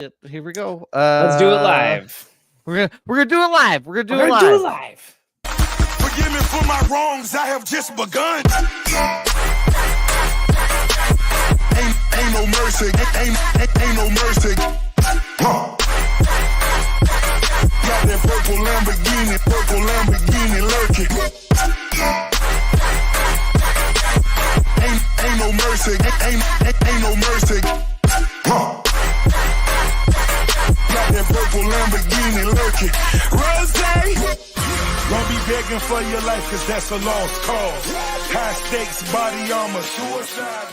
Here we go. Let's do it live. We're gonna do it live. We're gonna do it live. Forgive me for my wrongs. I have just begun. Ain't no mercy. Ain't no mercy. Got that purple Lamborghini lurking. Ain't no mercy. Ain't no mercy. Got that purple Lamborghini lurking. Rose, don't be begging for your life, cause that's a lost cause. High stakes, body armor, suicide.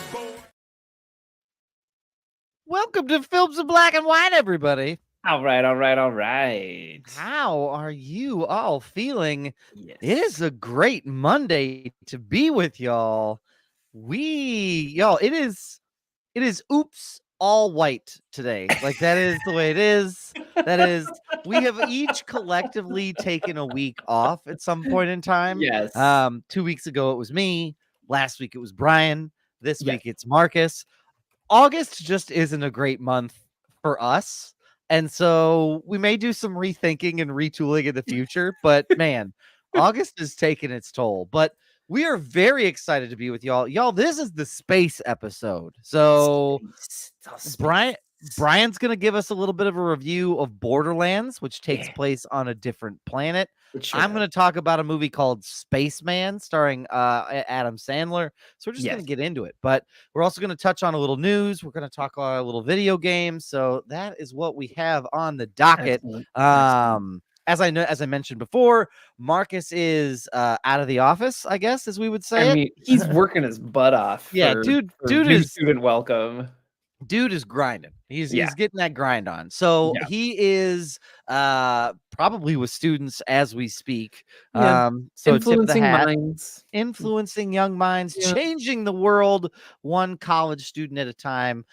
Welcome to Films in Black and White, everybody. All right. How are you all feeling? Yes. It is a great Monday to be with y'all. It is oops all white today. Like, that is the way it is. We have each collectively taken a week off at some point in time. Yes. 2 weeks ago it was me. Last week it was Brian. This Yes. week it's Marcus. August just isn't a great month for us. And so we may do some rethinking and retooling in the future, but man, August is taking its toll. But we are very excited to be with y'all. Y'all, this is the space episode. So Brian's going to give us a little bit of a review of Borderlands, which takes place on a different planet. I'm going to talk about a movie called Spaceman starring Adam Sandler. So we're just going to get into it. But we're also going to touch on a little news. We're going to talk a little video games. So that is what we have on the docket. As I mentioned before, Marcus is out of the office, I guess, as we would say. I mean, he's working his butt off. Dude is student welcome. Dude is grinding. He's getting that grind on. So he is probably with students as we speak. So influencing minds, influencing young minds, changing the world one college student at a time.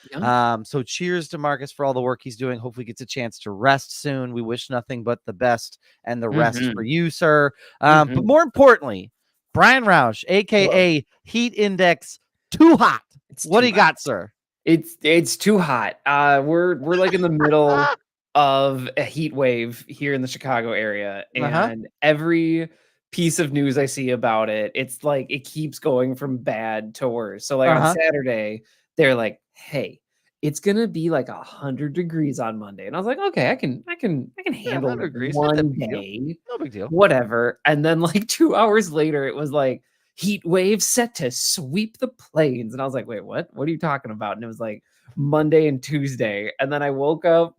So cheers to Marcus for all the work he's doing. Hopefully gets a chance to rest soon. We wish nothing but the best and the rest for you, sir. But more importantly, Brian Roush, aka Heat Index Too Hot. What do you got, sir? It's too hot. We're like in the middle of a heat wave here in the Chicago area, and every piece of news I see about it, it's like it keeps going from bad to worse. So like on Saturday, they're like, "Hey, it's gonna be like 100 degrees on Monday," and I was like, "Okay, I can handle degrees, one day, no big deal, whatever." And then like 2 hours later, it was like, heat wave set to sweep the plains. And I was like, wait, what are you talking about? And it was like Monday and Tuesday. And then I woke up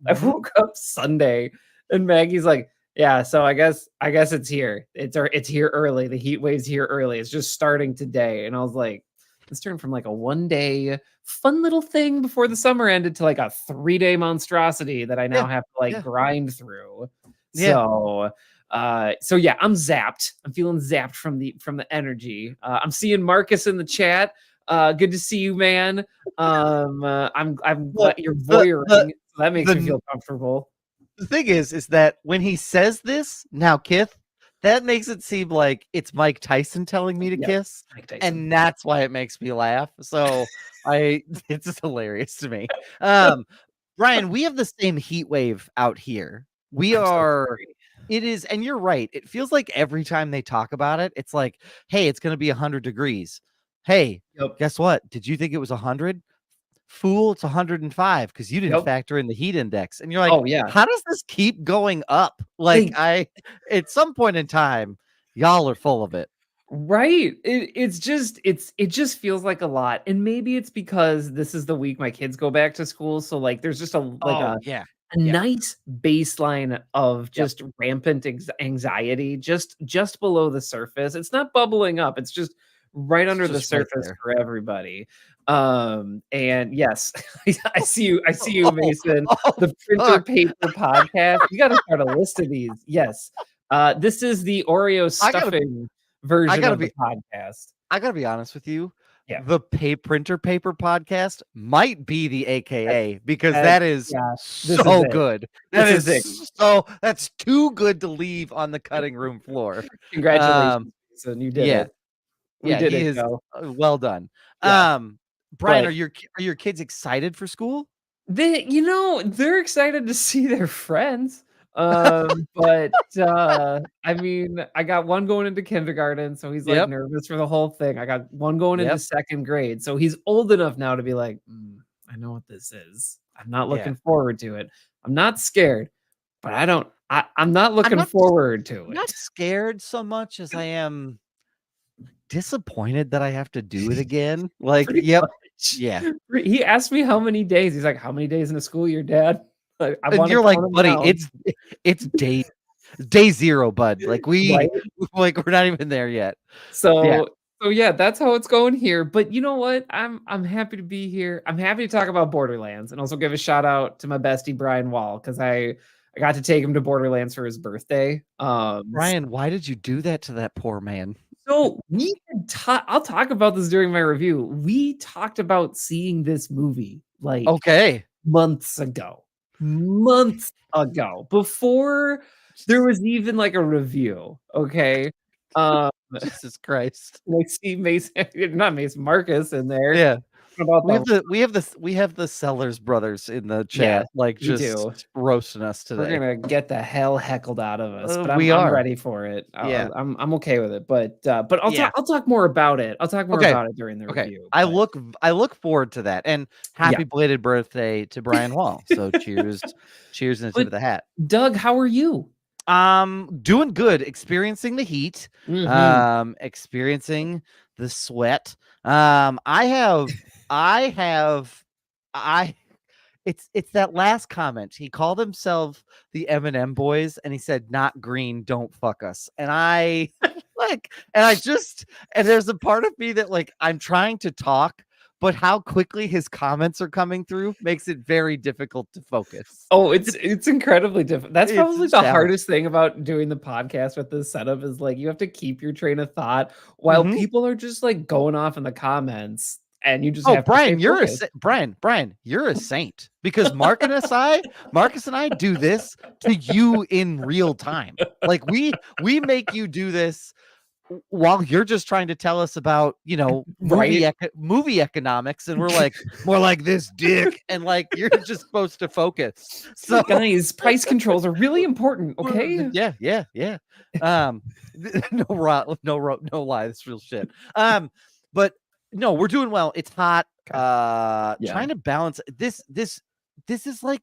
Sunday, and Maggie's like, yeah, so I guess it's here. It's here early. The heat wave's here early. It's just starting today. And I was like, this turned from like a 1 day fun little thing before the summer ended to like a 3-day monstrosity that I now have to like grind through. So yeah, I'm zapped. I'm feeling zapped from the energy. I'm seeing Marcus in the chat. Good to see you, man. I'm glad you're voyeuring. So that makes me feel comfortable. The thing is that when he says this now, Kith, that makes it seem like it's Mike Tyson telling me to kiss, and that's why it makes me laugh. So it's just hilarious to me. Brian, we have the same heat wave out here. It is, and you're right. It feels like every time they talk about it, it's like, hey, it's going to be 100 degrees. Hey, guess what? Did you think it was 100? Fool, it's 105 because you didn't factor in the heat index. And you're like, how does this keep going up? Like, at some point in time, y'all are full of it. Right. It just feels like a lot. And maybe it's because this is the week my kids go back to school. So like, there's just a nice baseline of just rampant anxiety just below the surface. It's not bubbling up. It's just right under the surface for everybody. And yes, I see you, Mason. The Printer Paper Podcast. You got to start a list of these. Yes. This is the Oreo stuffing version of the podcast. I gotta be honest with you. The Printer Paper Podcast might be the AKA because that is so good. That's too good to leave on the cutting room floor. Congratulations, Mason. You did it. We did it. Well done. Brian, are your kids excited for school? they're excited to see their friends. But I mean, I got one going into kindergarten, so he's like Yep. nervous for the whole thing. I got one going into Yep. 2nd grade, so he's old enough now to be like, I know what this is. I'm not looking forward to it. I'm not scared, but I'm not looking forward to I'm it. not scared so much as I am disappointed that I have to do it again. Like, Pretty yep. much. Yeah. He asked me how many days. He's like, "How many days in a school year, Dad?" Like, I And wanna you're like, count 'em buddy, down. it's day 0, bud. Like Right? we're not even there yet. Yeah. So yeah, that's how it's going here. But you know what? I'm happy to be here. I'm happy to talk about Borderlands and also give a shout out to my bestie Brian Wall because I got to take him to Borderlands for his birthday. Bryan, why did you do that to that poor man? So we had I'll talk about this during my review. We talked about seeing this movie like Okay. months ago. Months ago, before there was even like a review. Okay. Um Jesus Christ. Like Steve Mason, not Mason, Marcus in there. Yeah. About We have the Sellers brothers in the Yeah, chat, like we just do. roasting us We're today. gonna get the hell heckled out of us, but We I'm are. ready for it. Yeah. I'm okay with it, but Yeah. I'll talk more about it. I'll talk more Okay. about it during the Okay. review. I But look forward to that. And yeah. happy belated birthday to Brian Wall. So cheers and a tip of the hat. Doug, how are you? Doing good, experiencing the heat, experiencing the sweat. I it's that last comment. He called himself the M&M boys and he said, "Not green, don't fuck us." And I and there's a part of me that like I'm trying to talk, but how quickly his comments are coming through makes it very difficult to focus. Oh, it's incredibly difficult. That's It's probably a the challenge. hardest thing about doing the podcast with this setup is like you have to keep your train of thought while people are just like going off in the comments and you just have Brian, to stay focused. Brian, you're a saint because Marcus and I do this to you in real time. Like we make you do this while you're just trying to tell us about, movie economics, and we're like, more like this dick, and like you're just supposed to focus. So guys, price controls are really important, okay? Yeah. No lie, this real shit. But no, we're doing well. It's hot. Trying to balance this is like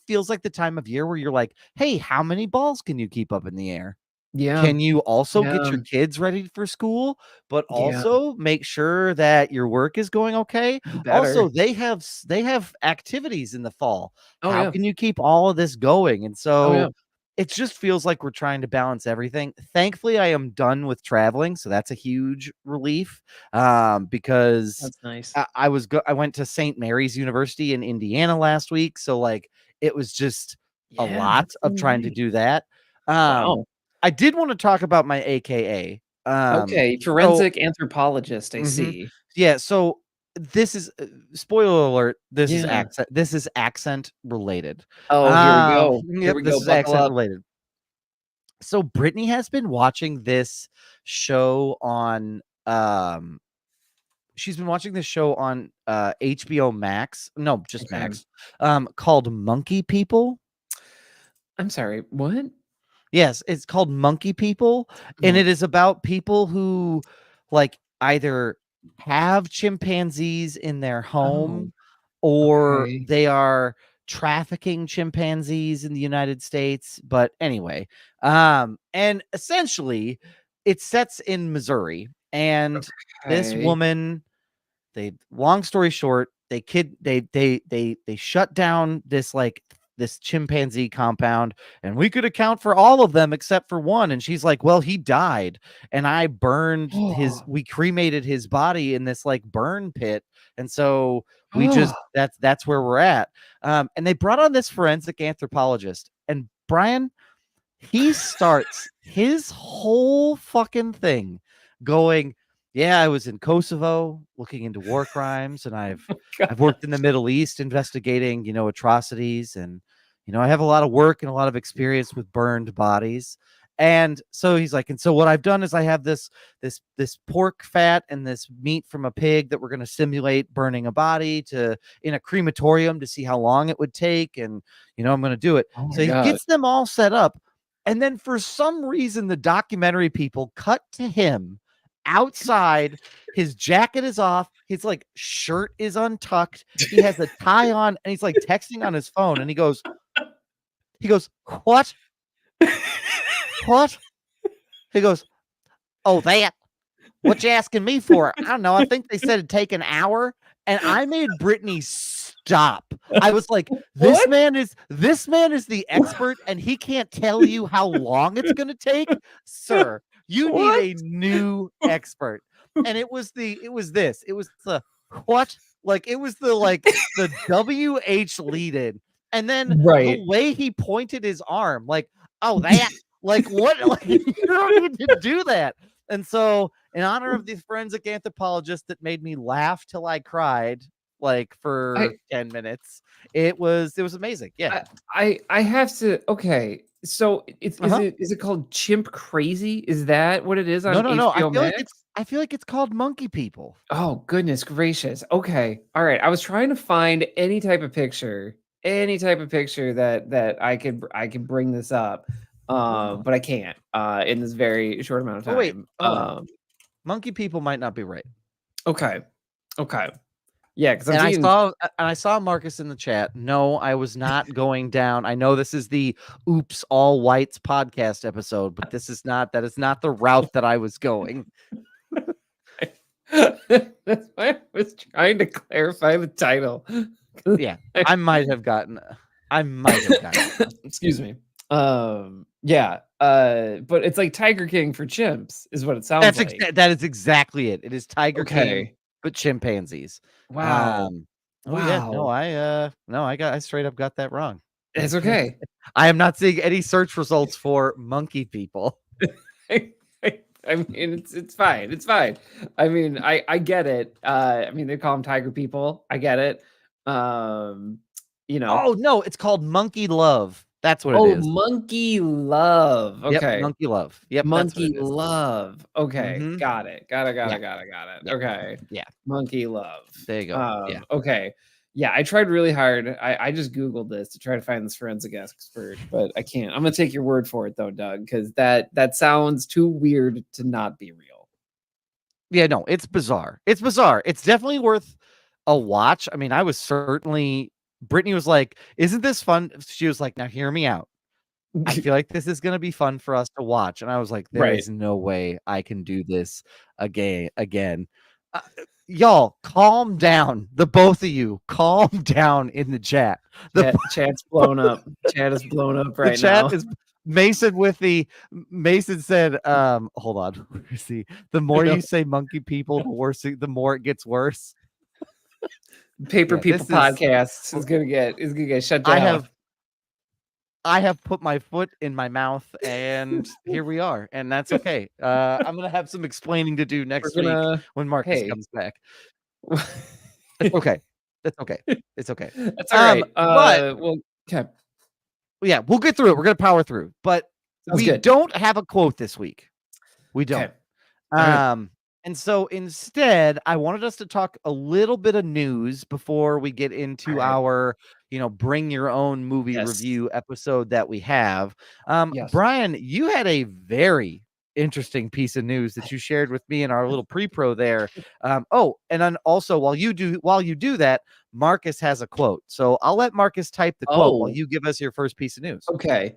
feels like the time of year where you're like, hey, how many balls can you keep up in the air? Yeah. Can you also get your kids ready for school, but also make sure that your work is going okay? Also, they have activities in the fall. How can you keep all of this going? And so it just feels like we're trying to balance everything. Thankfully, I am done with traveling, so that's a huge relief. Because that's nice. I went to St. Mary's University in Indiana last week, so like it was just a lot of trying to do that. Wow. I did want to talk about my AKA. Okay, forensic anthropologist, I see. Yeah, so this is spoiler alert, this is accent related. Oh, here we go. Here we go. This is accent related. So Brittany has been watching this show on she's been watching this show on HBO Max. No, just Max. Called Monkey People. I'm sorry, what? Yes, it's called Monkey People, and it is about people who like either have chimpanzees in their home or they are trafficking chimpanzees in the United States. But anyway, and essentially it sets in Missouri, and this woman, long story short, they shut down this chimpanzee compound, and we could account for all of them except for one. And she's like, well, he died, and I burned we cremated his body in this like burn pit, and so we just that's where we're at. And they brought on this forensic anthropologist, and Brian, he starts his whole fucking thing going, yeah, I was in Kosovo looking into war crimes, and I've worked in the Middle East investigating, atrocities, and I have a lot of work and a lot of experience with burned bodies. And so he's like, and so what I've done is I have this pork fat and this meat from a pig that we're going to simulate burning a body in a crematorium to see how long it would take. And, I'm going to do it. So he gets them all set up. And then for some reason, the documentary people cut to him outside. His jacket is off. His shirt is untucked. He has a tie on and he's texting on his phone. And he goes, what? What? He goes, oh, that? What you asking me for? I don't know. I think they said it'd take an hour. And I made Brittany stop. I was like, this man is the expert, and he can't tell you how long it's gonna take. Sir, you need a new expert. And it was the what? It was the WH lead in. And then the way he pointed his arm, oh, that. What? You don't need to do that. And so, in honor of the forensic anthropologist that made me laugh till I cried, for 10 minutes, it was amazing. Yeah, I have to. Okay, so is it called Chimp Crazy? Is that what it is on No. HBO I feel like it's called Monkey People. Oh goodness gracious. Okay, all right. I was trying to find any type of picture that I could bring this up. But I can't in this very short amount of time. Monkey People might not be right. Okay. Yeah, because I saw Marcus in the chat. No, I was not going down. I know this is the Oops All Whites podcast episode, but that is not the route that I was going. That's why I was trying to clarify the title. Yeah, I might have gotten it. Excuse me. Yeah. But it's like Tiger King for chimps is what it sounds like. That is exactly it. It is Tiger King, but chimpanzees. Wow. Wow. Yeah, I straight up got that wrong. It's okay. I am not seeing any search results for Monkey People. I mean, it's fine. It's fine. I mean, I get it. I mean, they call them Tiger People. I get it. Oh no, it's called Monkey Love. That's what it is. Oh, Monkey Love. Okay. Yep, Monkey Love. Yep. Monkey Love. Okay. Mm-hmm. Got it. Okay. Yeah. Monkey Love. There you go. Yeah. Okay. Yeah. I tried really hard. I just Googled this to try to find this forensic expert, but I can't. I'm going to take your word for it though, Doug, because that sounds too weird to not be real. Yeah, no, it's bizarre. It's definitely worth a watch. I mean, Brittany was like, isn't this fun? She was like, now hear me out. I feel like this is going to be fun for us to watch. And I was like, there is no way I can do this again. Y'all, calm down. The both of you, calm down in the chat. Chat's blown up. Chat is blown up right the chat now. Is Mason said, hold on. Where is he? The more you say Monkey People, the more it gets worse. Paper People podcast is gonna get shut down. I have put my foot in my mouth, and here we are, and that's okay. I'm gonna have some explaining to do next week when Marcus comes back. It's okay. That's okay. It's okay. That's all right. Yeah, we'll get through it. We're gonna power through, but don't have a quote this week. We don't. Okay. And so instead, I wanted us to talk a little bit of news before we get into our, bring your own movie review episode that we have. Bryan, you had a very interesting piece of news that you shared with me in our little pre-pro there. And then also while you do that, Marcus has a quote. So I'll let Marcus type the quote while you give us your first piece of news. Okay.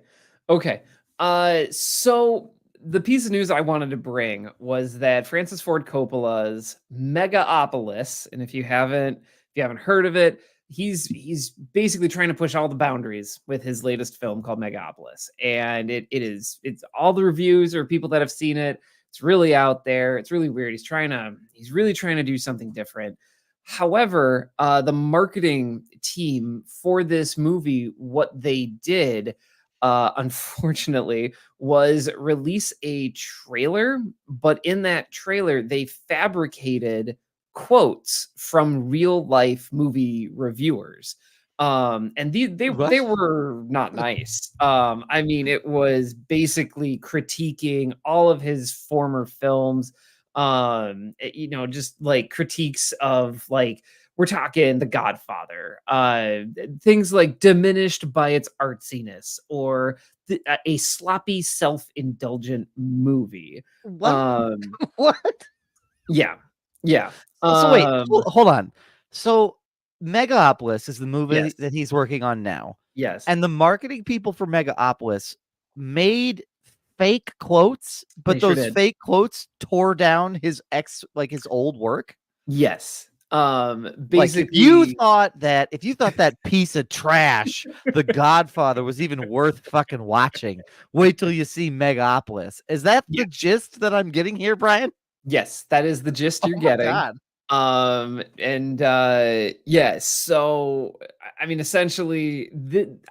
So the piece of news I wanted to bring was that Francis Ford Coppola's Megaopolis, and if you haven't heard of it, he's basically trying to push all the boundaries with his latest film called Megaopolis. And it's all the reviews or people that have seen it. It's really out there. It's really weird. He's really trying to do something different. However, the marketing team for this movie, what they did, unfortunately, was release a trailer, but in that trailer, they fabricated quotes from real life movie reviewers. And they were not nice. I mean, it was basically critiquing all of his former films. You know, just like critiques of like, we're talking The Godfather, things like diminished by its artsiness, or a sloppy, self-indulgent movie. What? What? Yeah. So wait, hold on. So Megapolis is the movie that he's working on now. Yes. And the marketing people for Megapolis made fake quotes, but those fake quotes tore down his old work. Yes. Basically, like if you thought that piece of trash, The Godfather, was even worth fucking watching, wait till you see Megapolis. Is that the gist that I'm getting here, Brian? Yes, that is the gist you're getting. God. Yes. So, I mean, essentially,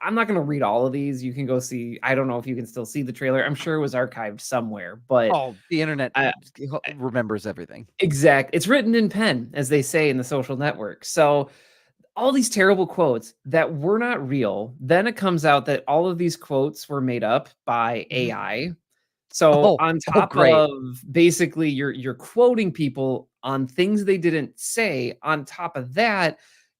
I'm not going to read all of these. You can go see. I don't know if you can still see the trailer. I'm sure it was archived somewhere, but the internet remembers everything. Exactly. It's written in pen, as they say in the social network. So, all these terrible quotes that were not real. Then it comes out that all of these quotes were made up by AI. So on top of basically you're quoting people on things they didn't say, on top of that,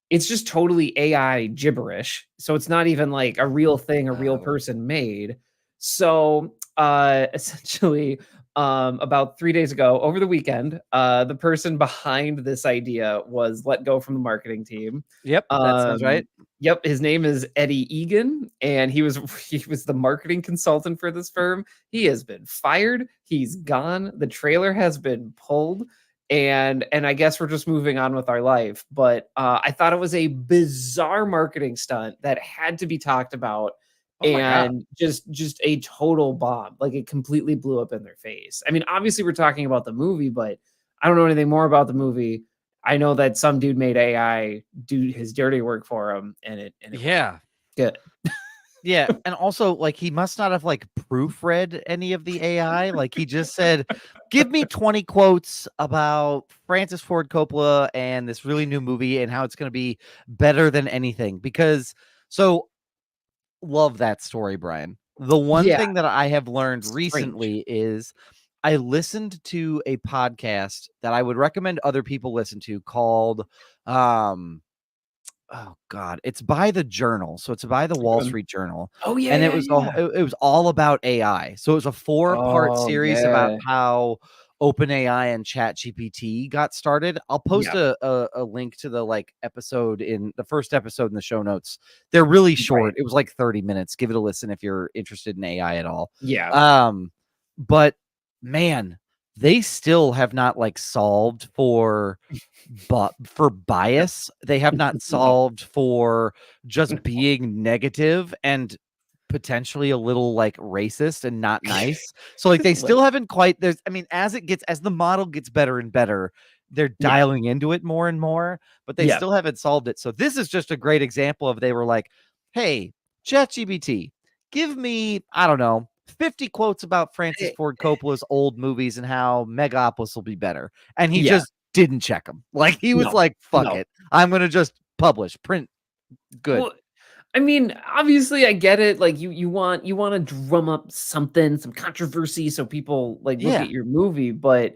it's just totally AI gibberish. So it's not even like a real thing a real person made. So essentially about 3 days ago, over the weekend, the person behind this idea was let go from the marketing team. Yep, that sounds right. Yep, his name is Eddie Egan, and he was the marketing consultant for this firm. He has been fired. He's gone. The trailer has been pulled, and I guess we're just moving on with our life. But I thought it was a bizarre marketing stunt that had to be talked about. And just a total bomb. Like, it completely blew up in their face. I mean, obviously we're talking about the movie, but I don't know anything more about the movie. I know that some dude made AI do his dirty work for him, and it good. Yeah, and also, like, he must not have like proofread any of the AI. Like, he just said, "Give me 20 quotes about Francis Ford Coppola and this really new movie and how it's going to be better than anything." Because love that story, Brian. The one thing that I have learned recently is I listened to a podcast that I would recommend other people listen to called oh God, it's by the Journal. So it's by the Wall Street Journal. Oh yeah. And it was all about AI. So it was a 4-part series about how OpenAI and ChatGPT got started. I'll post a link to the episode in the first episode in the show notes. They're really short. It was like 30 minutes. Give it a listen if you're interested in AI at all. Yeah. But man, they still have not solved for bias. They have not solved for just being negative and potentially a little racist and not nice. So they still haven't quite as the model gets better and better, they're dialing into it more and more, but they still haven't solved it. So this is just a great example of, they were like, "Hey, ChatGPT, give me, I don't know, 50 quotes about Francis Ford Coppola's old movies and how Megapolis will be better." And he just didn't check them. He was fuck it. I'm going to just print. Good. Well, I mean, obviously I get it. You want to drum up some controversy so people look at your movie, but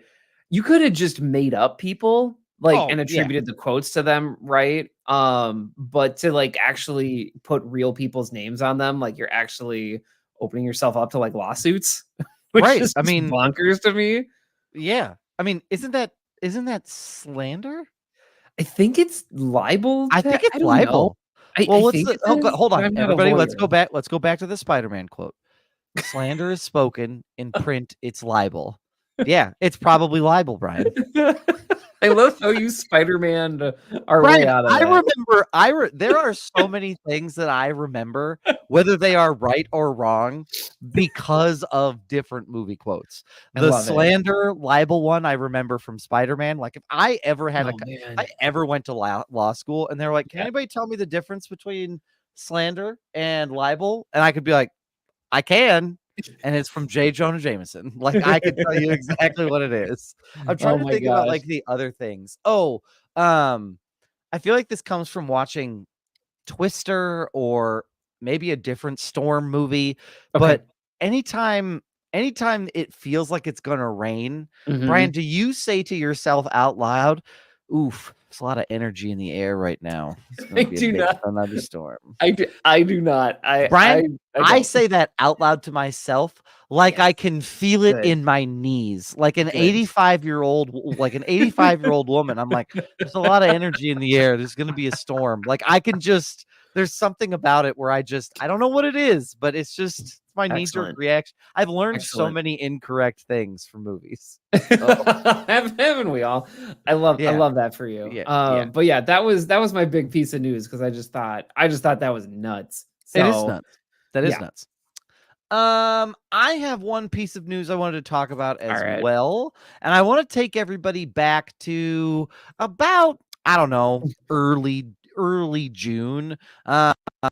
you could have just made up people and attributed the quotes to them, right? But to actually put real people's names on them, you're actually opening yourself up to lawsuits, which is bonkers to me. Yeah. I mean, isn't that slander? I think it's libel. I think it's libel. Hold on, everybody. Let's go back to the Spider-Man quote. Slander is spoken, in print it's libel. Yeah, it's probably libel, Brian. I love how you Spider-Man are Brian, way out of that. There are so many things that I remember, whether they are right or wrong, because of different movie quotes. The slander libel one I remember from Spider-Man. If I ever had I ever went to law school and they're like, "Can anybody tell me the difference between slander and libel?" And I could be like, "I can." And it's from J. Jonah Jameson. I could tell you exactly what it is. I'm trying to think about the other things. I feel like this comes from watching Twister or maybe a different Storm movie. But anytime it feels like it's gonna rain, Brian, do you say to yourself out loud, oof, there's a lot of energy in the air right now. It's gonna be a big thunderstorm. I do not. Brian, I say that out loud to myself, like I can feel it in my knees, like an 85-year-old woman. I'm like, there's a lot of energy in the air. There's gonna be a storm. Like I can just, there's something about it where I don't know what it is, but it's just my knee-jerk reaction. I've learned so many incorrect things from movies. Haven't we all? I love that for you. But yeah, that was my big piece of news because I just thought that was nuts. So, it is nuts. That is nuts. I have one piece of news I wanted to talk about as well, and I want to take everybody back to about, I don't know, early June.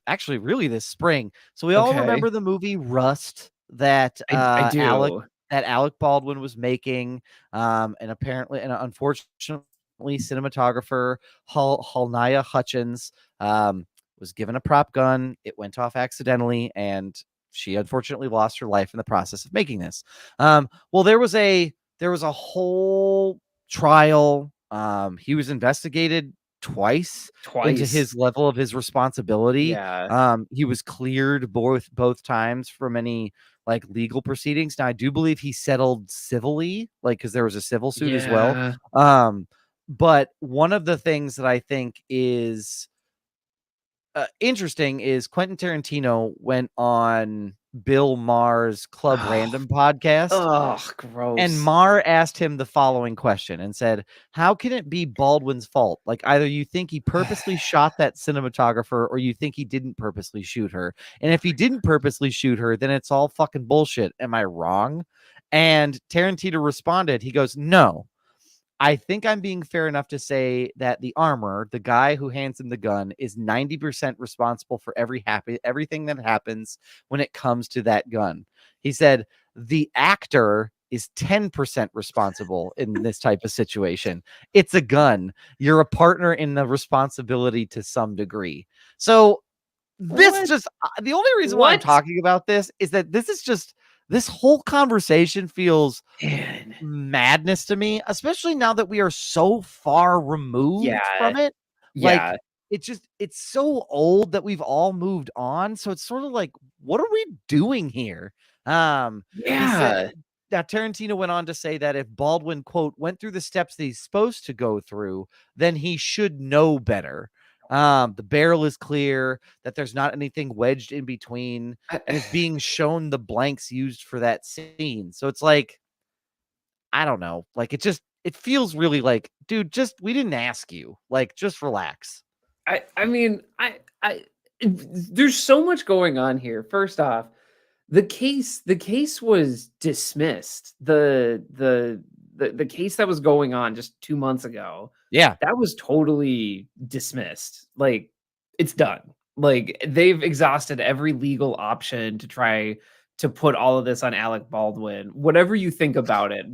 Actually, really this spring. So we all remember the movie Rust that I do. Alec Baldwin was making, and unfortunately, cinematographer Halnaya Hutchins was given a prop gun. It went off accidentally, and she unfortunately lost her life in the process of making this. Well, there was a whole trial. He was investigated twice into his level of his responsibility. He was cleared both times from any like legal proceedings. Now I do believe he settled civilly, like because there was a civil suit as well. But one of the things that I think is interesting is Quentin Tarantino went on Bill Maher's Club Random podcast. Oh, gross. And Maher asked him the following question and said, how can it be Baldwin's fault? Like either you think he purposely shot that cinematographer or you think he didn't purposely shoot her. And if he didn't purposely shoot her, then it's all fucking bullshit. Am I wrong? And Tarantino responded, he goes, no. I think I'm being fair enough to say that the armorer, the guy who hands him the gun, is 90% responsible for everything that happens when it comes to that gun. He said the actor is 10% responsible in this type of situation. It's a gun. You're a partner in the responsibility to some degree. So this just the only reason why I'm talking about this is that this whole conversation feels madness to me, especially now that we are so far removed from it. Like it's so old that we've all moved on. So it's sort of like, what are we doing here? He said, now Tarantino went on to say that if Baldwin, quote, went through the steps that he's supposed to go through, then he should know better. The barrel is clear, that there's not anything wedged in between, and it's being shown the blanks used for that scene. So it's like, I don't know, like it feels really like, dude, we didn't ask you, like, just relax. I mean, there's so much going on here. First off, the case was dismissed. The case that was going on just 2 months ago, that was totally dismissed. Like, it's done. Like, they've exhausted every legal option to try to put all of this on Alec Baldwin. Whatever you think about it,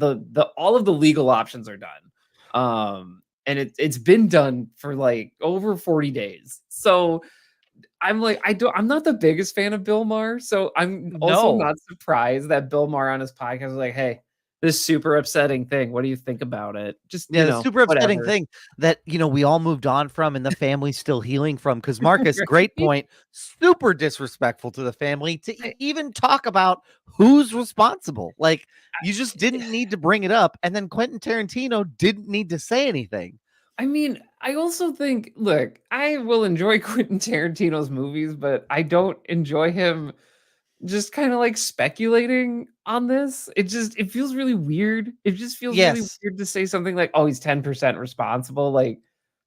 all of the legal options are done. And it's been done for like over 40 days. So I'm like, I'm not the biggest fan of Bill Maher, so I'm also not surprised that Bill Maher on his podcast was like, hey, this super upsetting thing, what do you think about it? Just, the super upsetting thing that, we all moved on from and the family's still healing from. Because Marcus, great point, super disrespectful to the family to even talk about who's responsible. Like, you just didn't need to bring it up. And then Quentin Tarantino didn't need to say anything. I mean, I also think, look, I will enjoy Quentin Tarantino's movies, but I don't enjoy him just kind of like speculating on this. It feels really weird. It just feels really weird to say something like, oh, he's 10% responsible. Like,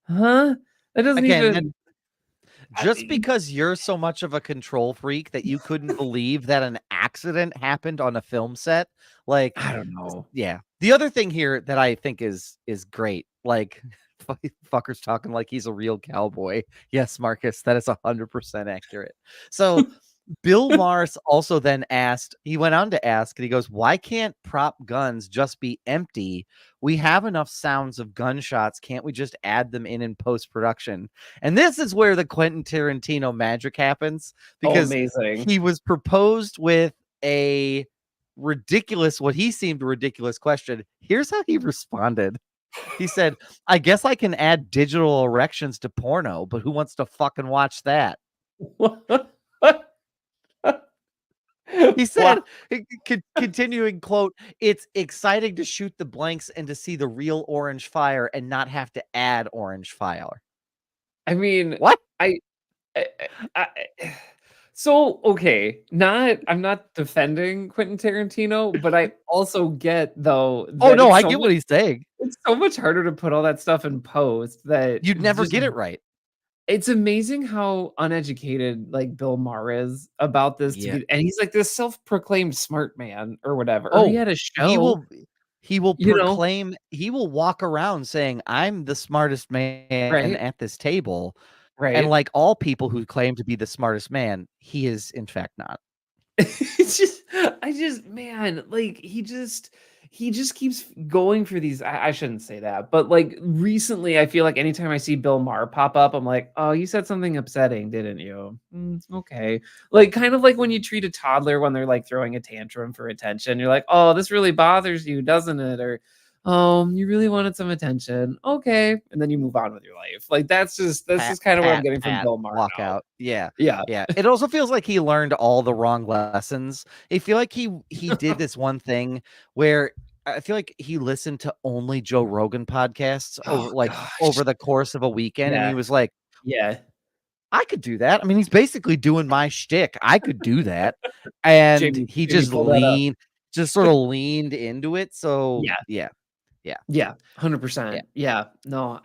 huh? That doesn't even... Just because you're so much of a control freak that you couldn't believe that an accident happened on a film set. Like, I don't know. Yeah. The other thing here that I think is great, like, fucker's talking like he's a real cowboy. Yes, Marcus, that is 100% accurate. So Bill Maher also then asked, he went on to ask, and he goes, why can't prop guns just be empty? We have enough sounds of gunshots. Can't we just add them in post-production? And this is where the Quentin Tarantino magic happens, because amazing. he was proposed with a ridiculous, what he seemed a ridiculous question. Here's how he responded. He said, I guess I can add digital erections to porno, but who wants to fucking watch that? He said, continuing quote, it's exciting to shoot the blanks and to see the real orange fire and not have to add orange fire. I mean, what? So, okay, I'm not defending Quentin Tarantino, but I also get, though, oh, no, I get what he's saying. It's so much harder to put all that stuff in post that you'd never get it right. It's amazing how uneducated, like, Bill Maher is about this, and he's, like, this self-proclaimed smart man or whatever. Oh, he had a show. He will proclaim, he will walk around saying, I'm the smartest man at this table. Right. And like all people who claim to be the smartest man, he is in fact not. It's man, like he just keeps going for these. I shouldn't say that, but like recently, I feel like anytime I see Bill Maher pop up, I'm like, oh, you said something upsetting, didn't you? Okay. Like kind of like when you treat a toddler when they're like throwing a tantrum for attention. You're like, oh, this really bothers you, doesn't it? Or you really wanted some attention. Okay. And then you move on with your life. Like that's just kind of what I'm getting from Bill Maher. Walk out. Yeah. It also feels like he learned all the wrong lessons. I feel like he did this one thing where I feel like he listened to only Joe Rogan podcasts over the course of a weekend. And he was like, yeah, I could do that. I mean, he's basically doing my shtick. I could do that. And he just sort of leaned into it. So yeah. 100%. Yeah. No,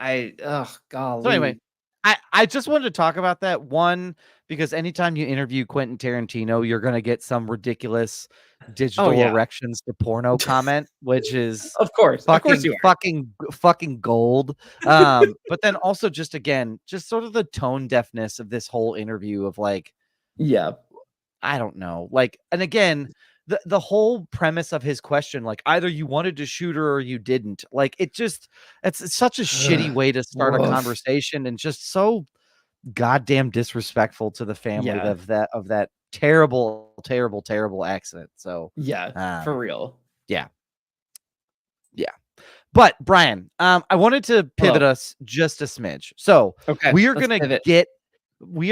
golly. So anyway, I just wanted to talk about that one because anytime you interview Quentin Tarantino, you're going to get some ridiculous digital erections to porno comment, which is of course fucking gold. But then also just sort of the tone deafness of this whole interview of like, I don't know, like, and again, the whole premise of his question, like either you wanted to shoot her or you didn't, like it's such a shitty way to start a conversation and just so goddamn disrespectful to the family of that terrible accident. So for real. Yeah. But Brian, I wanted to pivot us just a smidge. So we are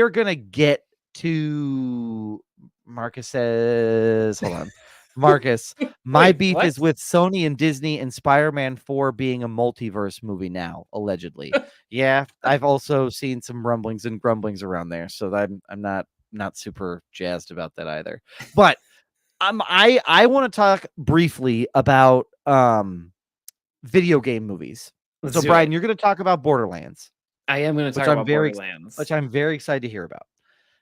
gonna get to Marcus says, hold on. Marcus, my beef is with Sony and Disney and Spider-Man 4 being a multiverse movie now, allegedly. Yeah, I've also seen some rumblings and grumblings around there, so I'm not super jazzed about that either. But I want to talk briefly about video game movies. So Brian, you're going to talk about Borderlands. I am going to talk about Borderlands, which I'm very excited to hear about.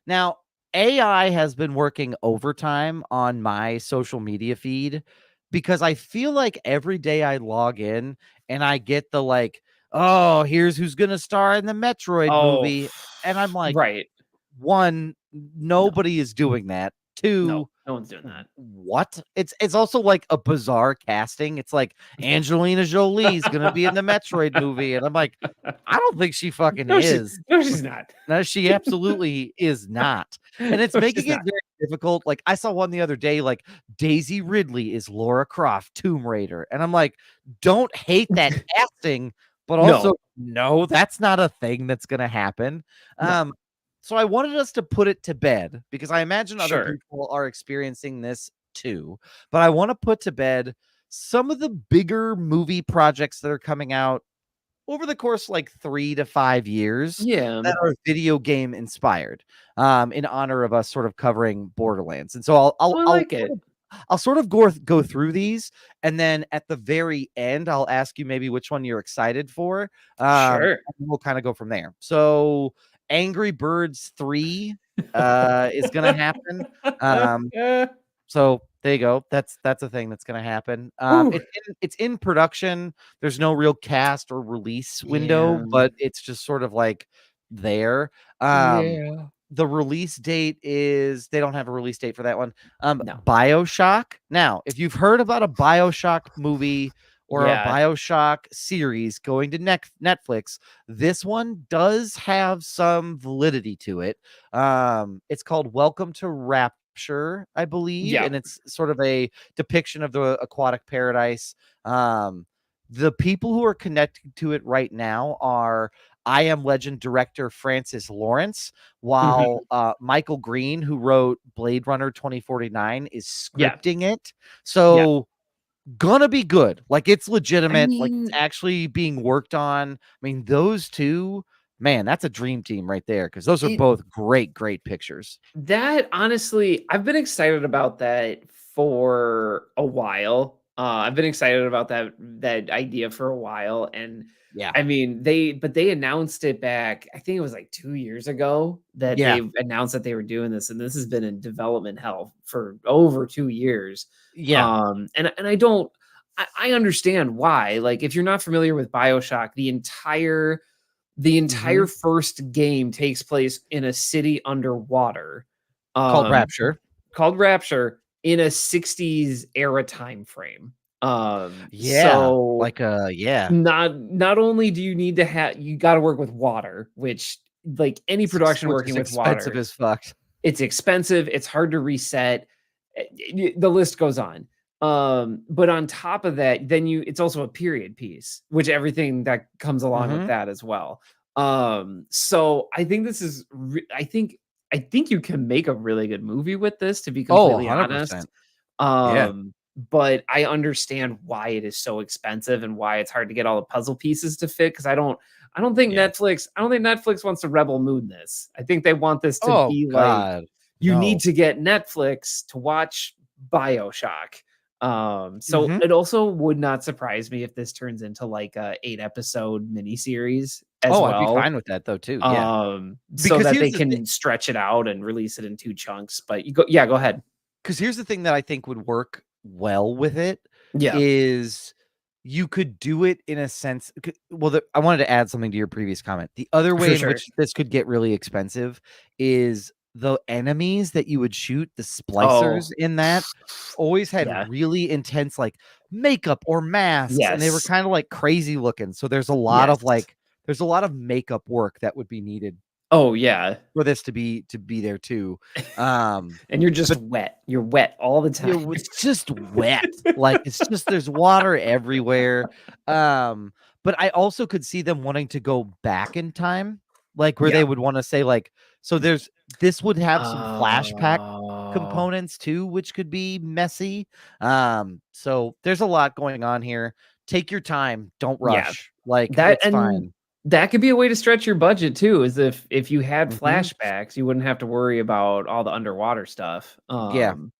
Now, AI has been working overtime on my social media feed because I feel like every day I log in and I get the like, oh, here's who's going to star in the Metroid movie. And I'm like, one, nobody is doing that. Two, no one's doing that. What? It's also like a bizarre casting. It's like Angelina Jolie is gonna be in the Metroid movie, and I'm like, I don't think she fucking is. No, she's not. No, she absolutely is not. And it's making it very difficult. Like I saw one the other day, like Daisy Ridley is Lara Croft, Tomb Raider, and I'm like, don't hate that casting, but also no, that's not a thing that's gonna happen. No. So I wanted us to put it to bed because I imagine other people are experiencing this too. But I want to put to bed some of the bigger movie projects that are coming out over the course like 3 to 5 years that are video game inspired in honor of us sort of covering Borderlands. And so I'll sort of go through these, and then at the very end, I'll ask you maybe which one you're excited for. And we'll kind of go from there. So Angry Birds 3 is gonna happen. So there you go. That's a thing that's gonna happen. It's in production. There's no real cast or release window, but it's just sort of like there. the release date is, they don't have a release date for that one. No. BioShock. Now, if you've heard about a BioShock movie or a BioShock series going to Netflix, this one does have some validity to it. It's called Welcome to Rapture, I believe, and it's sort of a depiction of the aquatic paradise. The people who are connected to it right now are I Am Legend director Francis Lawrence, while Michael Green, who wrote Blade Runner 2049, is scripting it. So gonna be good. Like, it's legitimate. Like, it's actually being worked on. I mean, those two, man, that's a dream team right there, because those are both great pictures. That, honestly, I've been excited about that for a while. I've been excited about that idea for a while, and I mean, they announced it back, I think it was like 2 years ago that they've announced that they were doing this, and this has been in development hell for over 2 years. And I understand why. Like, if you're not familiar with BioShock, the entire first game takes place in a city underwater, called Rapture in a 60s era time frame. Not only do you need to you got to work with water, which, like any production working with water, expensive as fuck. It's expensive. It's hard to reset. The list goes on. But on top of that, then it's also a period piece, which everything that comes along with that as well. So I think this is, I think you can make a really good movie with this, to be completely honest. But I understand why it is so expensive and why it's hard to get all the puzzle pieces to fit. Cause I don't think Netflix wants to rebel moon this. I think they want this to be like, you need to get Netflix to watch BioShock. So it also would not surprise me if this turns into like a 8-episode miniseries as well. I'd be fine with that though too. So that they can stretch it out and release it in 2 chunks. But go ahead. Because here's the thing that I think would work well with it is you could do it in a sense. Well, I wanted to add something to your previous comment. The other way in which this could get really expensive is the enemies that you would shoot, the splicers in that always had really intense like makeup or masks, and they were kind of like crazy looking. So there's a lot of makeup work that would be needed. For this to be there too. And you're just wet. You're wet all the time. It's just wet. Like, it's just, there's water everywhere. But I also could see them wanting to go back in time, like where they would want to say like, so this would have some flashback components too, which could be messy. So there's a lot going on here. Take your time. Don't rush. Like, it's fine. That could be a way to stretch your budget too, is if you had flashbacks, you wouldn't have to worry about all the underwater stuff. And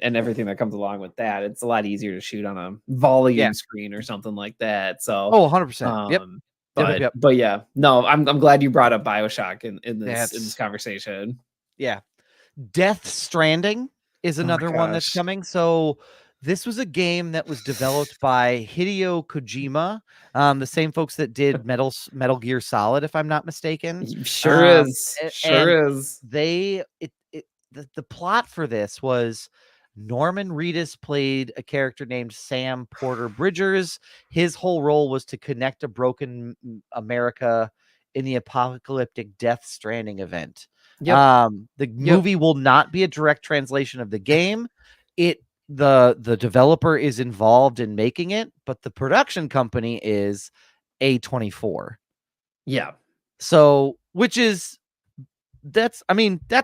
everything that comes along with that. It's a lot easier to shoot on a volume screen or something like that. So 100%. But yeah, no, I'm glad you brought up BioShock in this conversation. Death Stranding is another one that's coming. So this was a game that was developed by Hideo Kojima, the same folks that did Metal Gear Solid, if I'm not mistaken. Sure is. The plot for this was Norman Reedus played a character named Sam Porter Bridgers. His whole role was to connect a broken America in the apocalyptic Death Stranding event. The movie will not be a direct translation of the game. The developer is involved in making it, but the production company is A24. So, that's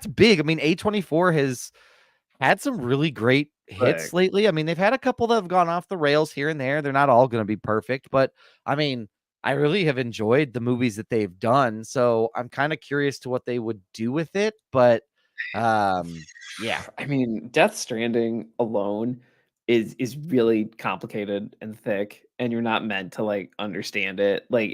big. I mean, A24 has had some really great hits lately. I mean, they've had a couple that have gone off the rails here and there. They're not all going to be perfect, but I mean, I really have enjoyed the movies that they've done. So I'm kind of curious to what they would do with it, but I mean, Death Stranding alone is really complicated and thick, and you're not meant to like understand it. Like,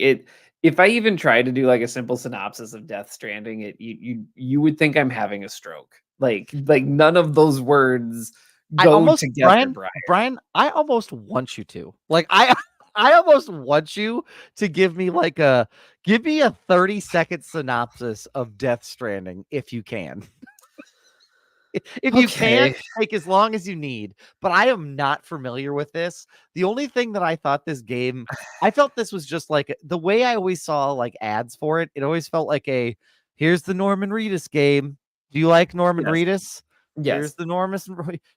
if I even tried to do like a simple synopsis of Death Stranding, you would think I'm having a stroke. Like none of those words go together, Brian, I almost want you to. Like, I I almost want you to give me like a 30-second synopsis of Death Stranding if you can. If you can, take as long as you need. But I am not familiar with this. The only thing that I thought this game, I felt this was just like the way I always saw like ads for it. It always felt like here's the Norman Reedus game. Do you like Norman Reedus? Yes. Here's the Norman.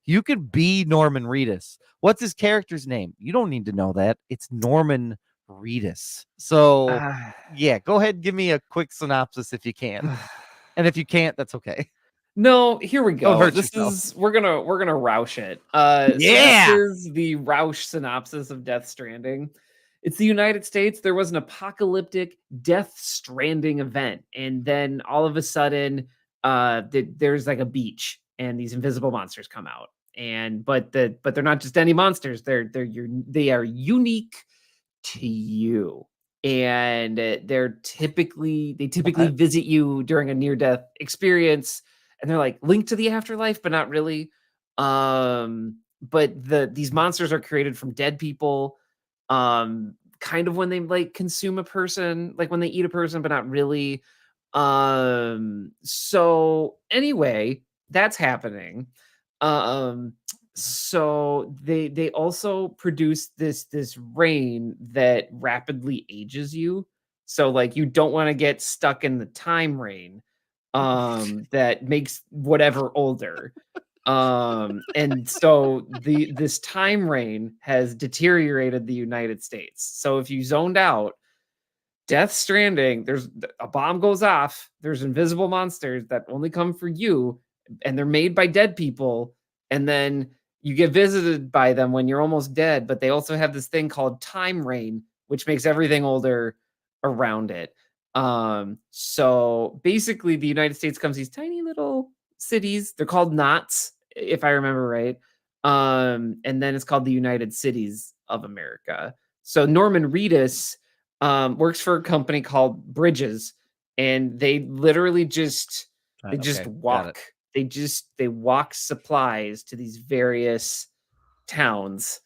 You could be Norman Reedus. What's his character's name? You don't need to know that. It's Norman Reedus. So yeah, go ahead and give me a quick synopsis if you can. And if you can't, that's okay. No, here we go. We're gonna Roush it. Yeah. So this is the Roush synopsis of Death Stranding. It's the United States. There was an apocalyptic Death Stranding event, and then all of a sudden, there's like a beach, and these invisible monsters come out. But they're not just any monsters. They are unique to you. And they typically visit you during a near-death experience. And they're like linked to the afterlife, but not really. But these monsters are created from dead people. Kind of when they like consume a person, like when they eat a person, but not really. So anyway, that's happening. So they also produce this rain that rapidly ages you. So like you don't want to get stuck in the time rain. That makes whatever older. And so this time rain has deteriorated the United States. So if you zoned out, Death Stranding, there's a bomb goes off, there's invisible monsters that only come for you, and they're made by dead people, and then you get visited by them when you're almost dead, but they also have this thing called time rain, which makes everything older around it. So basically the United States comes these tiny little cities. They're called knots, if I remember right. And then it's called the United Cities of America. So Norman Reedus works for a company called Bridges, and they literally just walk. They walk supplies to these various towns.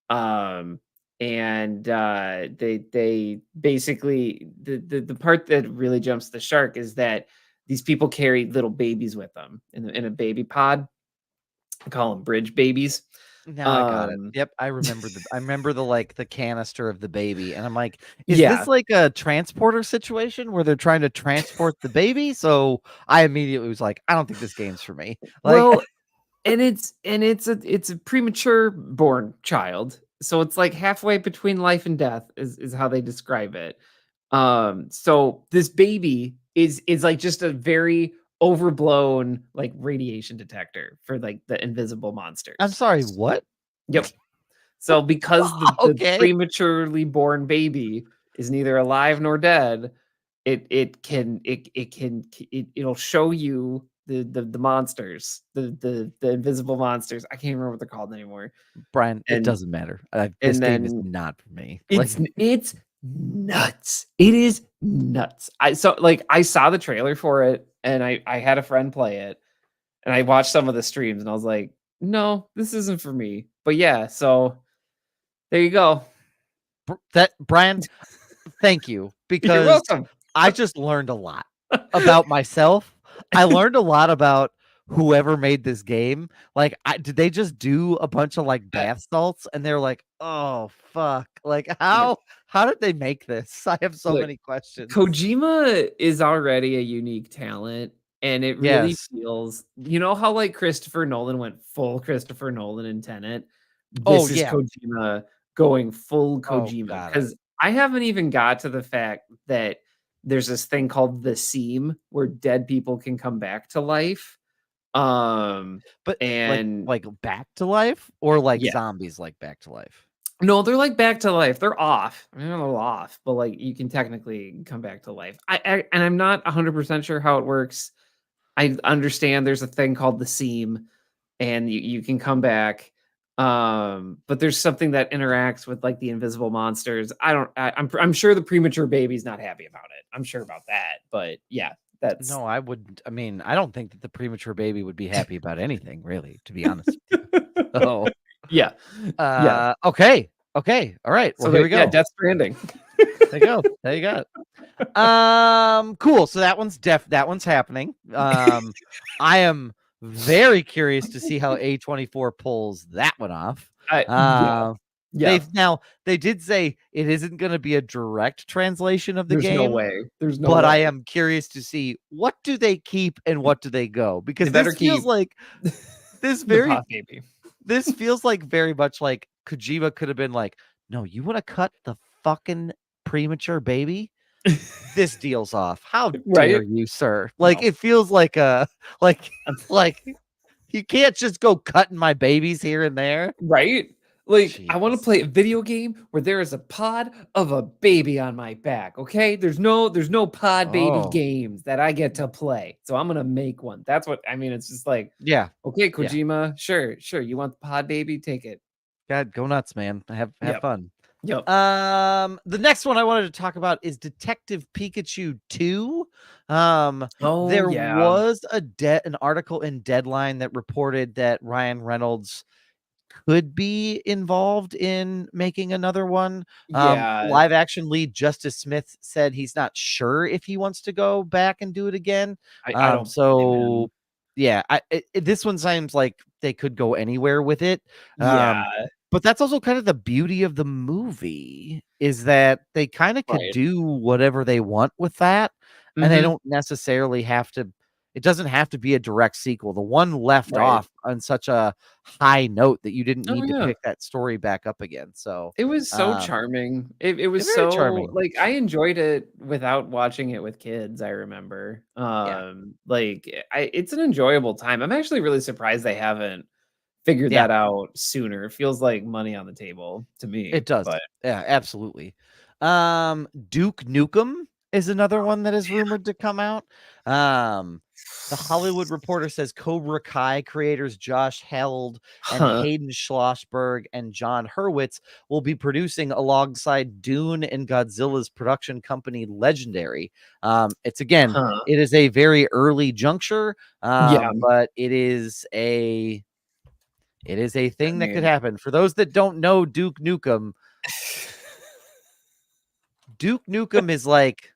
And they basically the part that really jumps the shark is that these people carry little babies with them in a baby pod. I call them bridge babies. Now I got it. Yep, I remember the canister of the baby, and I'm like, is this like a transporter situation where they're trying to transport the baby? So I immediately was like, I don't think this game's for me. Like, well, and it's a premature born child. So it's like halfway between life and death is how they describe it. So this baby is like just a very overblown like radiation detector for like the invisible monsters. I'm sorry, what? Yep. So because the prematurely born baby is neither alive nor dead, it'll show you the monsters, the invisible monsters. I can't remember what they're called anymore. Brian, it doesn't matter. This game is not for me. It's nuts. It is nuts. I saw the trailer for it, and I had a friend play it, and I watched some of the streams, and I was like, no, this isn't for me. But yeah, so there you go. Brian, thank you, because you're welcome. I just learned a lot about myself. I learned a lot about whoever made this game. Like, did they just do a bunch of like bath salts and they're like, oh fuck, like how did they make this? I have so many questions. Kojima is already a unique talent, and it really feels, you know how like Christopher Nolan went full Christopher Nolan in Tenet. This is Kojima going full Kojima, because I haven't even got to the fact that there's this thing called the seam where dead people can come back to life. But like back to life, or like zombies like back to life? No, they're like back to life. They're off. I mean, they're a little off, but like you can technically come back to life. And I'm not 100% sure how it works. I understand there's a thing called the seam, and you can come back. But there's something that interacts with like the invisible monsters. I'm sure the premature baby's not happy about it. I'm sure about that. But yeah, that's no, I wouldn't. I mean, I don't think that the premature baby would be happy about anything, really, to be honest with you. Oh, yeah. Okay. Okay. All right. Well, So here we go. Yeah, Death Stranding. There you go. There you go. Cool. So that one's happening. I am very curious to see how A24 pulls that one off. Yeah. They did say it isn't going to be a direct translation of the There's game. no way. There's no but way. I am curious to see what do they keep and what do they go, because this feels like this feels like very much like Kojima could have been like, no, you want to cut the fucking premature baby? This deal's off. How dare you, sir? Like, it feels like like you can't just go cutting my babies here and there. Right? Like, I want to play a video game where there is a pod of a baby on my back. Okay, there's no pod baby games that I get to play, so I'm gonna make one. That's what I mean. It's just like, okay, Kojima, sure, you want the pod baby, take it. God, go nuts, man. Have fun. Yep. The next one I wanted to talk about is Detective Pikachu 2. There was an article in Deadline that reported that Ryan Reynolds could be involved in making another one. Live action lead Justice Smith said he's not sure if he wants to go back and do it again. I don't. So this one seems like they could go anywhere with it. Yeah. But that's also kind of the beauty of the movie, is that they kind of could do whatever they want with that. And they don't necessarily have to. It doesn't have to be a direct sequel. The one left off on such a high note that you didn't need to pick that story back up again. So it was so charming. It was so charming. Like, I enjoyed it without watching it with kids. I remember, it's an enjoyable time. I'm actually really surprised they haven't figured that out sooner. It feels like money on the table to me. It does. Yeah, absolutely. Duke Nukem is another one that is rumored to come out. The Hollywood Reporter says Cobra Kai creators Josh Held and Hayden Schlossberg and John Hurwitz will be producing alongside Dune and Godzilla's production company Legendary. It is a very early juncture, but it is a thing that could happen. For those that don't know Duke Nukem, Duke Nukem is like,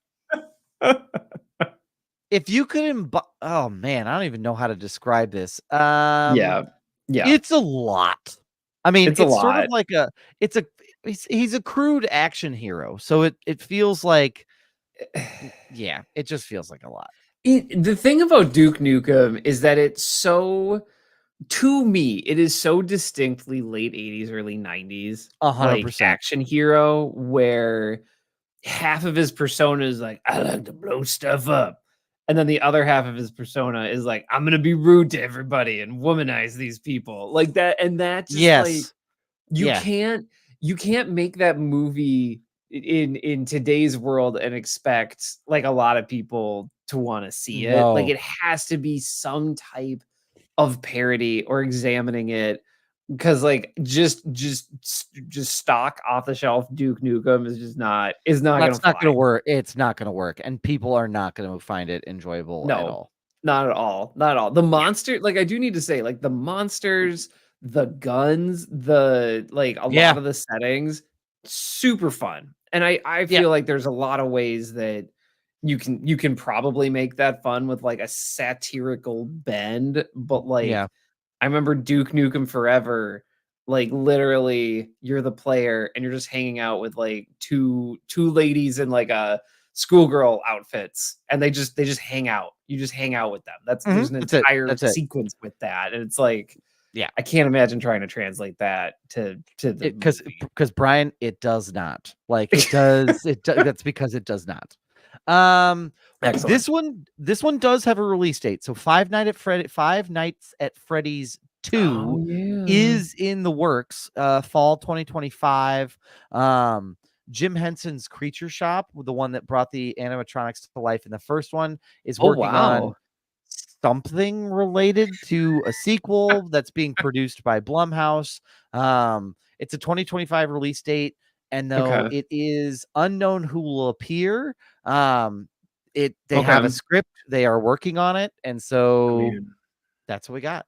if you could oh man, I don't even know how to describe this. It's a lot. I mean, it's sort of like he's a crude action hero. So it feels like, it just feels like a lot. The thing about Duke Nukem is that to me, it is so distinctly late 80s, early 90s, 100% action hero, where half of his persona is like, I like to blow stuff up. And then the other half of his persona is like, I'm going to be rude to everybody and womanize these people like that. And that just you can't make that movie in today's world and expect like a lot of people to want to see it. Like, it has to be some type of parody or examining it, because like just stock off the shelf Duke Nukem is not gonna work. It's not gonna work, and people are not gonna find it enjoyable at all. Not at all. The monster, like, I do need to say, like, the monsters, the guns, the like a lot of the settings, super fun. And I feel like there's a lot of ways that you can probably make that fun with like a satirical bend, but like I remember Duke Nukem Forever, like literally you're the player and you're just hanging out with like two ladies in like a schoolgirl outfits, and they just hang out. You just hang out with them. There's an entire sequence with that, and it's like, I can't imagine trying to translate that to the because Brian, it does not. Like, it does. That's because it does not. This one does have a release date. So Five Nights at Freddy's 2 is in the works. Fall 2025. Jim Henson's Creature Shop, the one that brought the animatronics to life in the first one, is working on something related to a sequel that's being produced by Blumhouse. It's a 2025 release date. And though it is unknown who will appear, they have a script, they are working on it, and so that's what we got.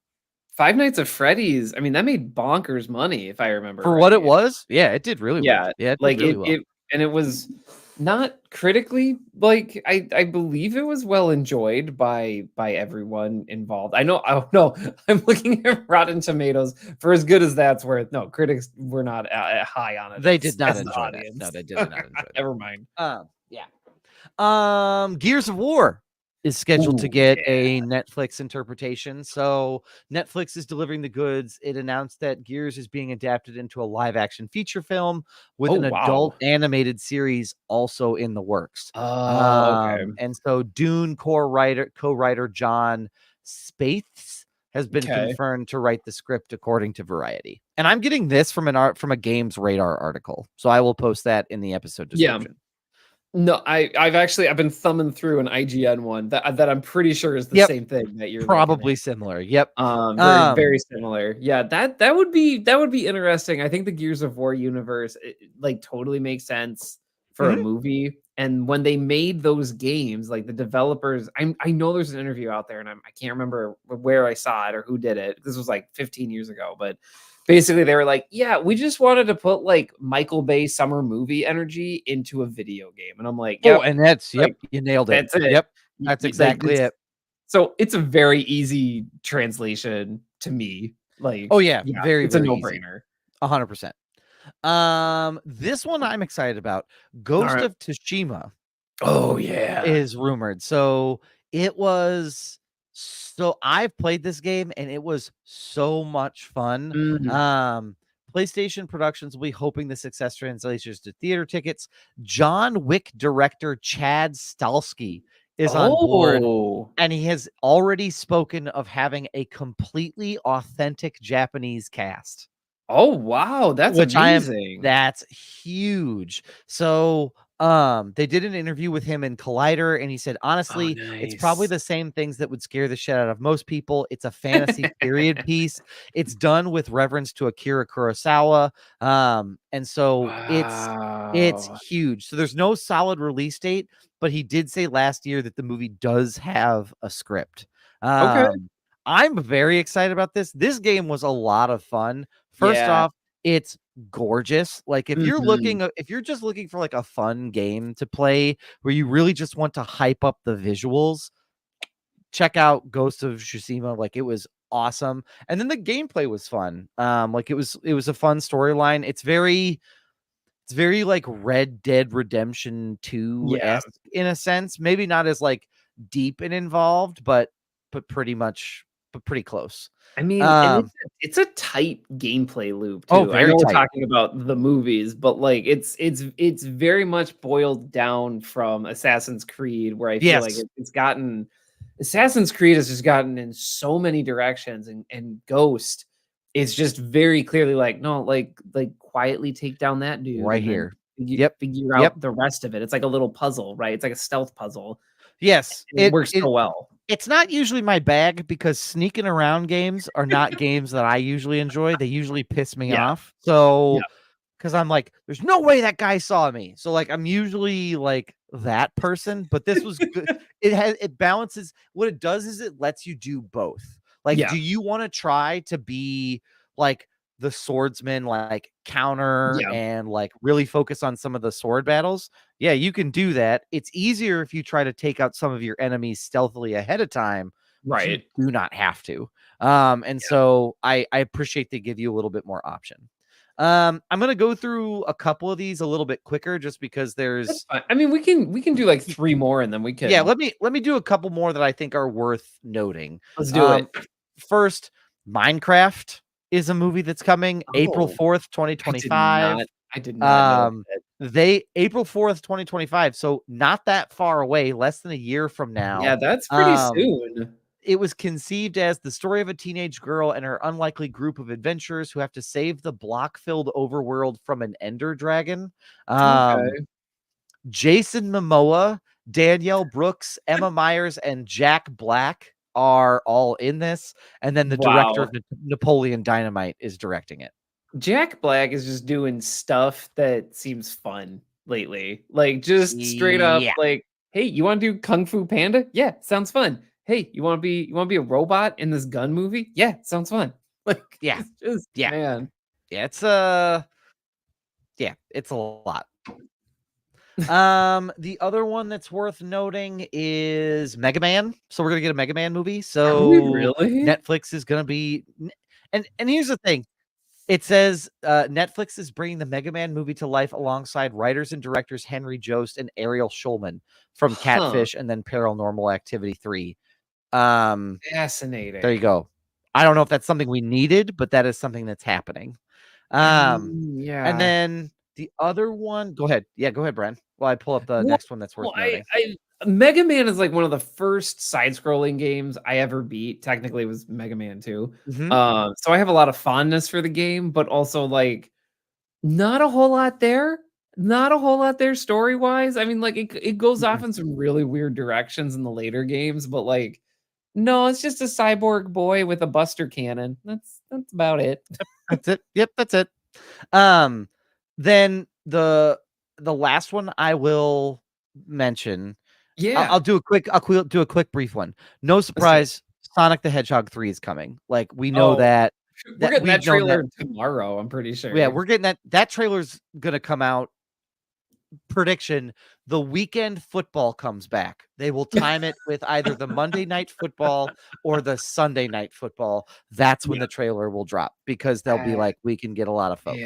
Five Nights at Freddy's, I mean, that made bonkers money, if I remember For right. what it was? Yeah, it did really well. Yeah, Yeah, it did like, really well. and it was not critically, like, I believe it was well enjoyed by everyone involved. I know oh, no, I'm looking at Rotten Tomatoes. For as good as that's worth, no, critics were not, high on it They as did not the enjoy that. audience. No, they did not enjoy that. Never mind. Yeah. Gears of War is scheduled to Ooh, get yeah. a Netflix interpretation. So Netflix is delivering the goods. It announced that Gears is being adapted into a live action feature film with an adult animated series also in the works. Oh, okay. And so Dune co-writer John Spaeths has been confirmed to write the script according to Variety. And I'm getting this from a Games Radar article. So I will post that in the episode description. No, I've been thumbing through an IGN one that I'm pretty sure is the same thing that you're probably similar. Yep. Very similar. Yeah, that would be interesting. I think the Gears of War universe like totally makes sense for a movie. And when they made those games, like the developers, I know there's an interview out there, and I can't remember where I saw it or who did it. This was like 15 years ago, but basically they were like, yeah, we just wanted to put like Michael Bay summer movie energy into a video game. And I'm like, oh, and that's you nailed it. That's it. Yep. That's exactly it. So it's a very easy translation to me. Like, oh yeah, very, it's a no-brainer. 100%. This one I'm excited about. Ghost of Tsushima. Oh yeah, is rumored. So it was. So I've played this game and it was so much fun. PlayStation Productions will be hoping the success translates to theater tickets. John Wick director Chad Stahelski is on board, and he has already spoken of having a completely authentic Japanese cast. Oh wow, that's amazing. That's huge. So they did an interview with him in Collider, and he said, honestly, it's probably the same things that would scare the shit out of most people. It's a fantasy period piece. It's done with reverence to Akira Kurosawa. And so it's huge. So there's no solid release date, but he did say last year that the movie does have a script. I'm very excited about this. This game was a lot of fun. First off, it's gorgeous. Like if you're just looking for like a fun game to play where you really just want to hype up the visuals, check out Ghost of Tsushima. Like it was awesome. And then the gameplay was fun. Like it was a fun storyline. It's very like Red Dead Redemption 2 in a sense. Maybe not as like deep and involved, but pretty close. I mean, and it's a tight gameplay loop too. I know we're talking about the movies, but like it's very much boiled down from Assassin's Creed, where I feel like it's gotten Assassin's Creed has just gotten in so many directions, and Ghost is just very clearly like, no, like quietly take down that dude right here. Figure out the rest of it. It's like a little puzzle, right? It's like a stealth puzzle. Yes, it works so well. It's not usually my bag because sneaking around games are not games that I usually enjoy. They usually piss me off. So, because I'm like, there's no way that guy saw me. So, like, I'm usually like that person. But this was good. It balances. What it does is it lets you do both. Like, do you want to try to be like the swordsman, like counter and like really focus on some of the sword battles? Yeah, you can do that. It's easier if you try to take out some of your enemies stealthily ahead of time. Right. You do not have to. So I appreciate they give you a little bit more option. I'm gonna go through a couple of these a little bit quicker just because there's I mean we can do like 3 more and then we can let me do a couple more that I think are worth noting. Let's do it. First, Minecraft is a movie that's coming April 4th, 2025. I did not know that. April 4th, 2025. So not that far away, less than a year from now. Yeah, that's pretty soon. It was conceived as the story of a teenage girl and her unlikely group of adventurers who have to save the block-filled overworld from an ender dragon. Jason Momoa, Danielle Brooks, Emma Myers, and Jack Black are all in this, and then the director of Napoleon Dynamite is directing it. Jack Black is just doing stuff that seems fun lately, like just straight up like, hey, you want to do Kung Fu Panda? Yeah, sounds fun. hey, you want to be a robot in this gun movie? Yeah, sounds fun. Like, Yeah. it's just, Yeah. man. Yeah, it's a lot. The other one that's worth noting is Mega Man. So we're gonna get a Mega Man movie. Are we So really? Netflix is gonna be, and here's the thing. It says Netflix is bringing the Mega Man movie to life alongside writers and directors Henry Jost and Ariel Schulman from Catfish and then Paranormal Activity 3. Fascinating. There you go. I don't know if that's something we needed, but that is something that's happening. Yeah. And then the other one, go ahead. Yeah, go ahead, Brian. Well, I pull up the next one that's worth noting. Mega Man is like one of the first side-scrolling games I ever beat. Technically, it was Mega Man 2. So I have a lot of fondness for the game, but also like not a whole lot there. Not a whole lot there story-wise. I mean, like it goes off in some really weird directions in the later games, but like no, it's just a cyborg boy with a buster cannon. That's about it. That's it. Yep, that's it. Then the last one I will mention. Yeah. I'll do a quick brief one. No surprise, Sonic the Hedgehog 3 is coming. Like we know that. We're getting that trailer tomorrow, I'm pretty sure. Yeah, we're getting that trailer's gonna come out. Prediction: the weekend football comes back. They will time it with either the Monday night football or the Sunday night football. That's when the trailer will drop because they'll be like, we can get a lot of folks.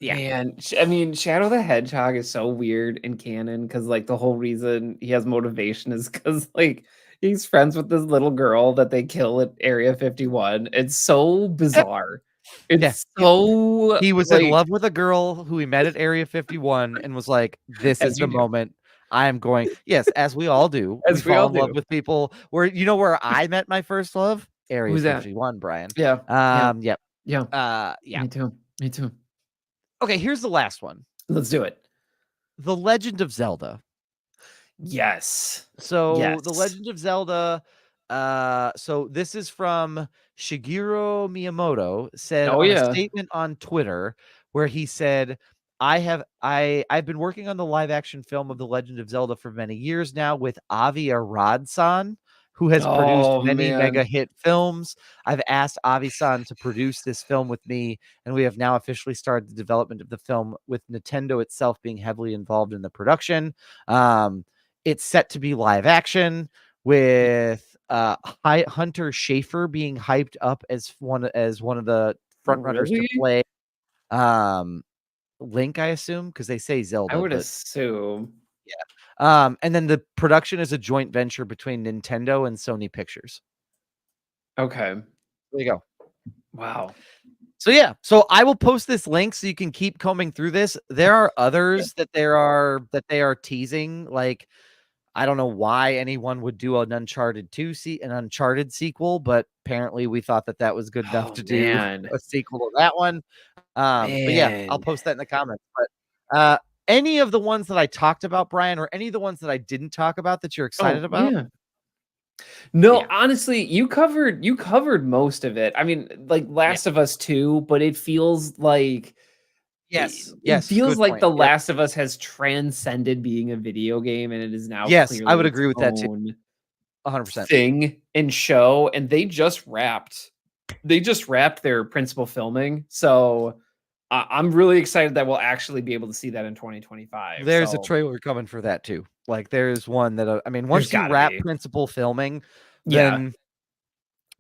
Man, I mean, Shadow the Hedgehog is so weird in canon because like the whole reason he has motivation is because like he's friends with this little girl that they kill at Area 51. It's so bizarre. It's so he was in love with a girl who he met at Area 51 and was like, this is the moment I am going. Yes, as we all do. As we fall all in love with people where where I met my first love? Area 51, Brian. Yeah. Yep. Yeah. Me too. Okay, here's the last one. Let's do it. The Legend of Zelda. Yes. So The Legend of Zelda. So this is from Shigeru Miyamoto, said on a statement on Twitter where he said, I've been working on the live action film of The Legend of Zelda for many years now with Avi Arad-san, who has produced many mega hit films. I've asked Avi-san to produce this film with me, and we have now officially started the development of the film with Nintendo itself being heavily involved in the production. It's set to be live action with Hunter Schafer being hyped up as one of the front runners to play Link, I assume, because they say Zelda. I would assume. Yeah. And then the production is a joint venture between Nintendo and Sony Pictures. Okay. There you go. Wow. So yeah, so I will post this link so you can keep combing through this. There are others that they are teasing. Like, I don't know why anyone would do an Uncharted sequel, but apparently we thought that was good enough to do a sequel to that one. But yeah, I'll post that in the comments. But any of the ones that I talked about, Brian, or any of the ones that I didn't talk about that you're excited about? Yeah. No, honestly, you covered most of it. I mean, like Last of Us 2, but it feels like it feels like The Last of Us has transcended being a video game and it is now I would agree with that too. 100% thing and show, and they just wrapped their principal filming. So I'm really excited that we'll actually be able to see that in 2025. There's a trailer coming for that too. Like there's one that I mean, once you wrap principal filming, then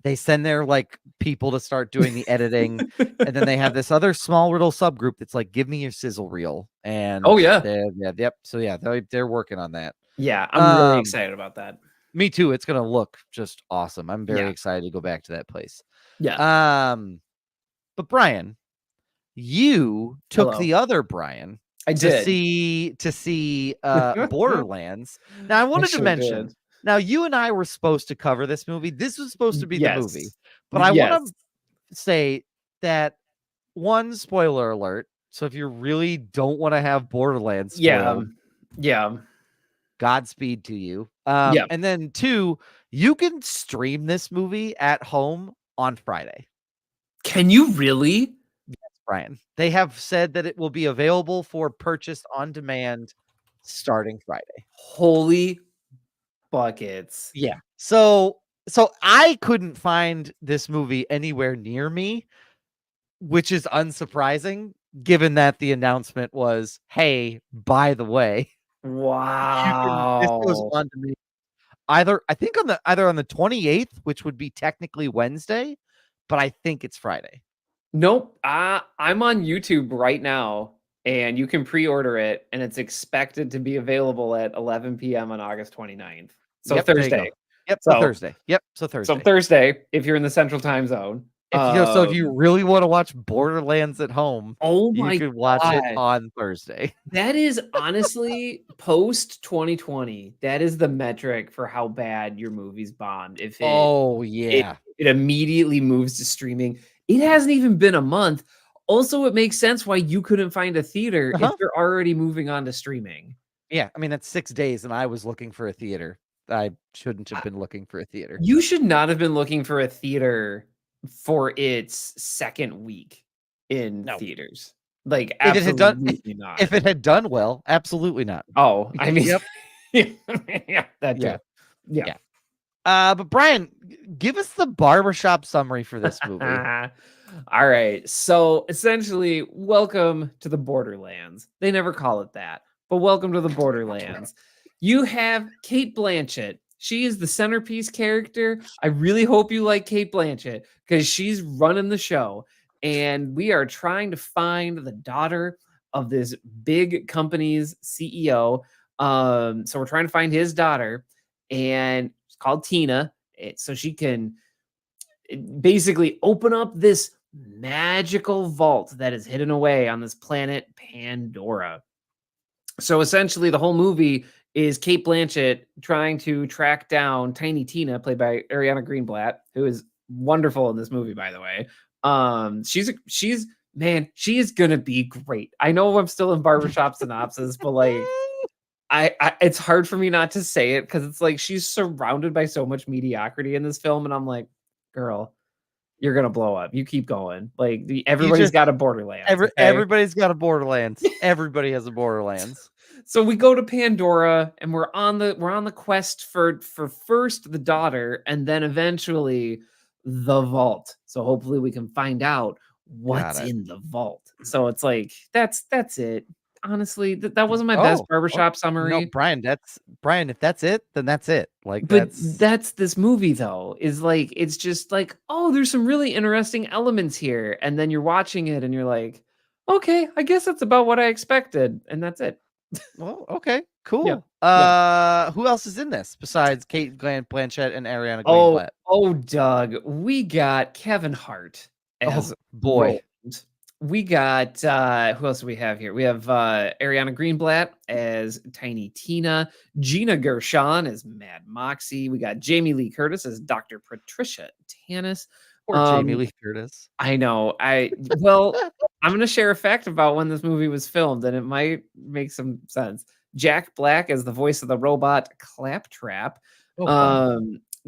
they send their like people to start doing the editing, and then they have this other small little subgroup that's like, give me your sizzle reel. And so they're working on that. Yeah, I'm really excited about that. Me too. It's gonna look just awesome. I'm very excited to go back to that place. Yeah. But Brian, you took the other Brian to see Borderlands. Now I wanted to mention. Now you and I were supposed to cover this movie. This was supposed to be the movie, but I want to say that one, spoiler alert. So if you really don't want to have Borderlands spoiled, Godspeed to you. And then two, you can stream this movie at home on Friday. Can you really? Yes, Brian. They have said that it will be available for purchase on demand starting Friday. Holy buckets. Yeah. So I couldn't find this movie anywhere near me, which is unsurprising given that the announcement was, "Hey, by the way, this goes Wow. on to me either on the 28th, which would be technically Wednesday, but I think it's Friday." Nope. I'm on YouTube right now, and you can pre-order it, and it's expected to be available at 11 p.m. on August 29th. So Yep, there you go. Thursday. Yep, so So Thursday. Yep, so so Thursday. Thursday, if you're in the Central Time Zone. If you really wanna watch Borderlands at home, Oh you my could watch it god. on Thursday. That is honestly post 2020. That is the metric for how bad your movie's bombed. If Oh, it yeah. it immediately moves to streaming. It hasn't even been a month. Also, it makes sense why you couldn't find a theater if Uh-huh. they're already moving on to streaming. Yeah, I mean, that's 6 days, and I was looking for a theater. I shouldn't have Uh, been looking for a theater. you should not have been looking for a theater for its second week in No. theaters. Like, If it had done absolutely not. if it had done well, absolutely not. Oh, I mean, Yep. yeah, that Yeah. too. Yeah. Yeah. But Brian, give us the barbershop summary for this movie. All right. So essentially, welcome to the Borderlands. They never call it that, but welcome to the Borderlands. You have Kate Blanchett. She is the centerpiece character. I really hope you like Kate Blanchett because she's running the show. And we are trying to find the daughter of this big company's CEO. So we're trying to find his daughter, and it's called Tina. So she can basically open up this magical vault that is hidden away on this planet Pandora. So essentially, the whole movie is Kate Blanchett trying to track down Tiny Tina, played by Ariana Greenblatt, who is wonderful in this movie, by the way. She's man, she is gonna be great. I know I'm still in barbershop synopsis, but like, I it's hard for me not to say it because it's like she's surrounded by so much mediocrity in this film, and I'm like, girl, you're gonna blow up. You keep going. Like everybody's got a Borderlands. Okay? Everybody's got a Borderlands. Everybody has a Borderlands. So we go to Pandora, and we're on the quest for first the daughter, and then eventually the vault. So hopefully we can find out what's in the vault. So it's like that's it. Honestly, that wasn't my best barbershop summary. No, Brian, if that's it, then that's it. Like, but that's this movie though, is like, it's just like, oh, there's some really interesting elements here. And then you're watching it and you're like, okay, I guess that's about what I expected. And that's it. Well, okay, cool. Yeah. Who else is in this besides Kate Blanchett and Ariana Greenblatt? Oh, Doug, we got Kevin Hart as boy. Roland. We got who else do we have here? We have Ariana Greenblatt as Tiny Tina, Gina Gershon as Mad Moxie. We got Jamie Lee Curtis as Dr. Patricia Tanis. Or Jamie Lee Curtis. I know. Well, I'm going to share a fact about when this movie was filmed, and it might make some sense. Jack Black as the voice of the robot Claptrap.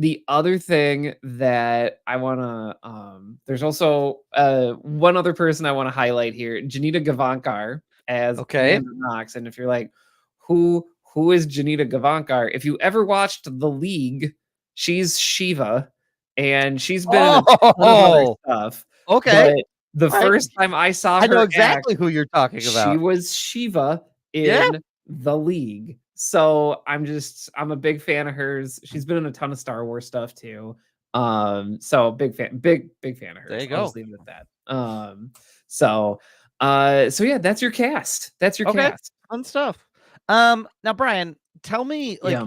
The other thing that I want to, there's also one other person I want to highlight here, Janita Gavankar as Amanda Knox. And if you're like, who is Janita Gavankar? If you ever watched The League, she's Shiva, and she's been in a ton of other stuff. Okay. But the first time I saw her, I know exactly who you're talking about. She was Shiva in The League. So I'm a big fan of hers. She's been in a ton of Star Wars stuff too. So big fan of hers. There you I'll go. just leave it at that. So yeah, that's your cast. That's your cast. Fun stuff. Now Brian, tell me, like,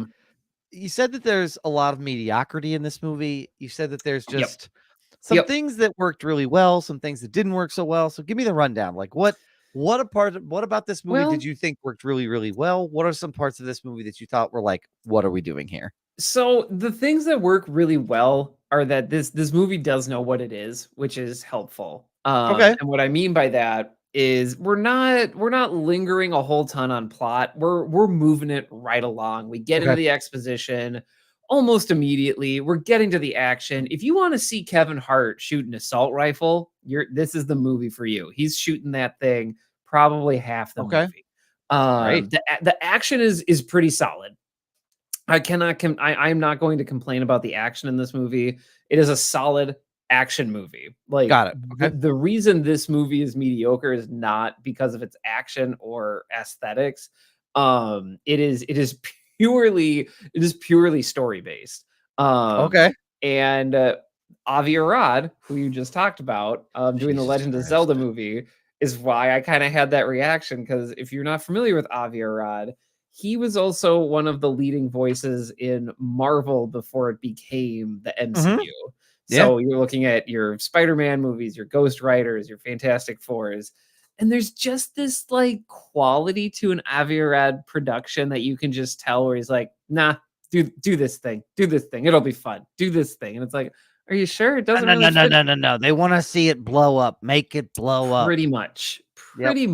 you said that there's a lot of mediocrity in this movie. You said that there's just some things that worked really well, some things that didn't work so well. So give me the rundown. Like, what about this movie did you think worked really, really well? What are some parts of this movie that you thought were like, what are we doing here? So the things that work really well are that this movie does know what it is, which is helpful. And what I mean by that is we're not lingering a whole ton on plot. We're moving it right along. We get into the exposition almost immediately. We're getting to the action. If you want to see Kevin Hart shoot an assault rifle, this is the movie for you. He's shooting that thing probably half the movie. The action is pretty solid. I'm not going to complain about the action in this movie. It is a solid action movie. Like, Got it. Okay. the reason this movie is mediocre is not because of its action or aesthetics. It is purely story based. Okay. And Avi Arad, who you just talked about, doing the Legend of Zelda movie, is why I kind of had that reaction. Because if you're not familiar with Avi Arad, he was also one of the leading voices in Marvel before it became the MCU. So you're looking at your Spider-Man movies, your Ghost Riders, your Fantastic Fours, and there's just this like quality to an Avi Arad production that you can just tell where he's like, nah, do this thing, it'll be fun, do this thing. And it's like, are you sure? It doesn't really fit. No. They want to see it blow up, make it blow up. Pretty much. There's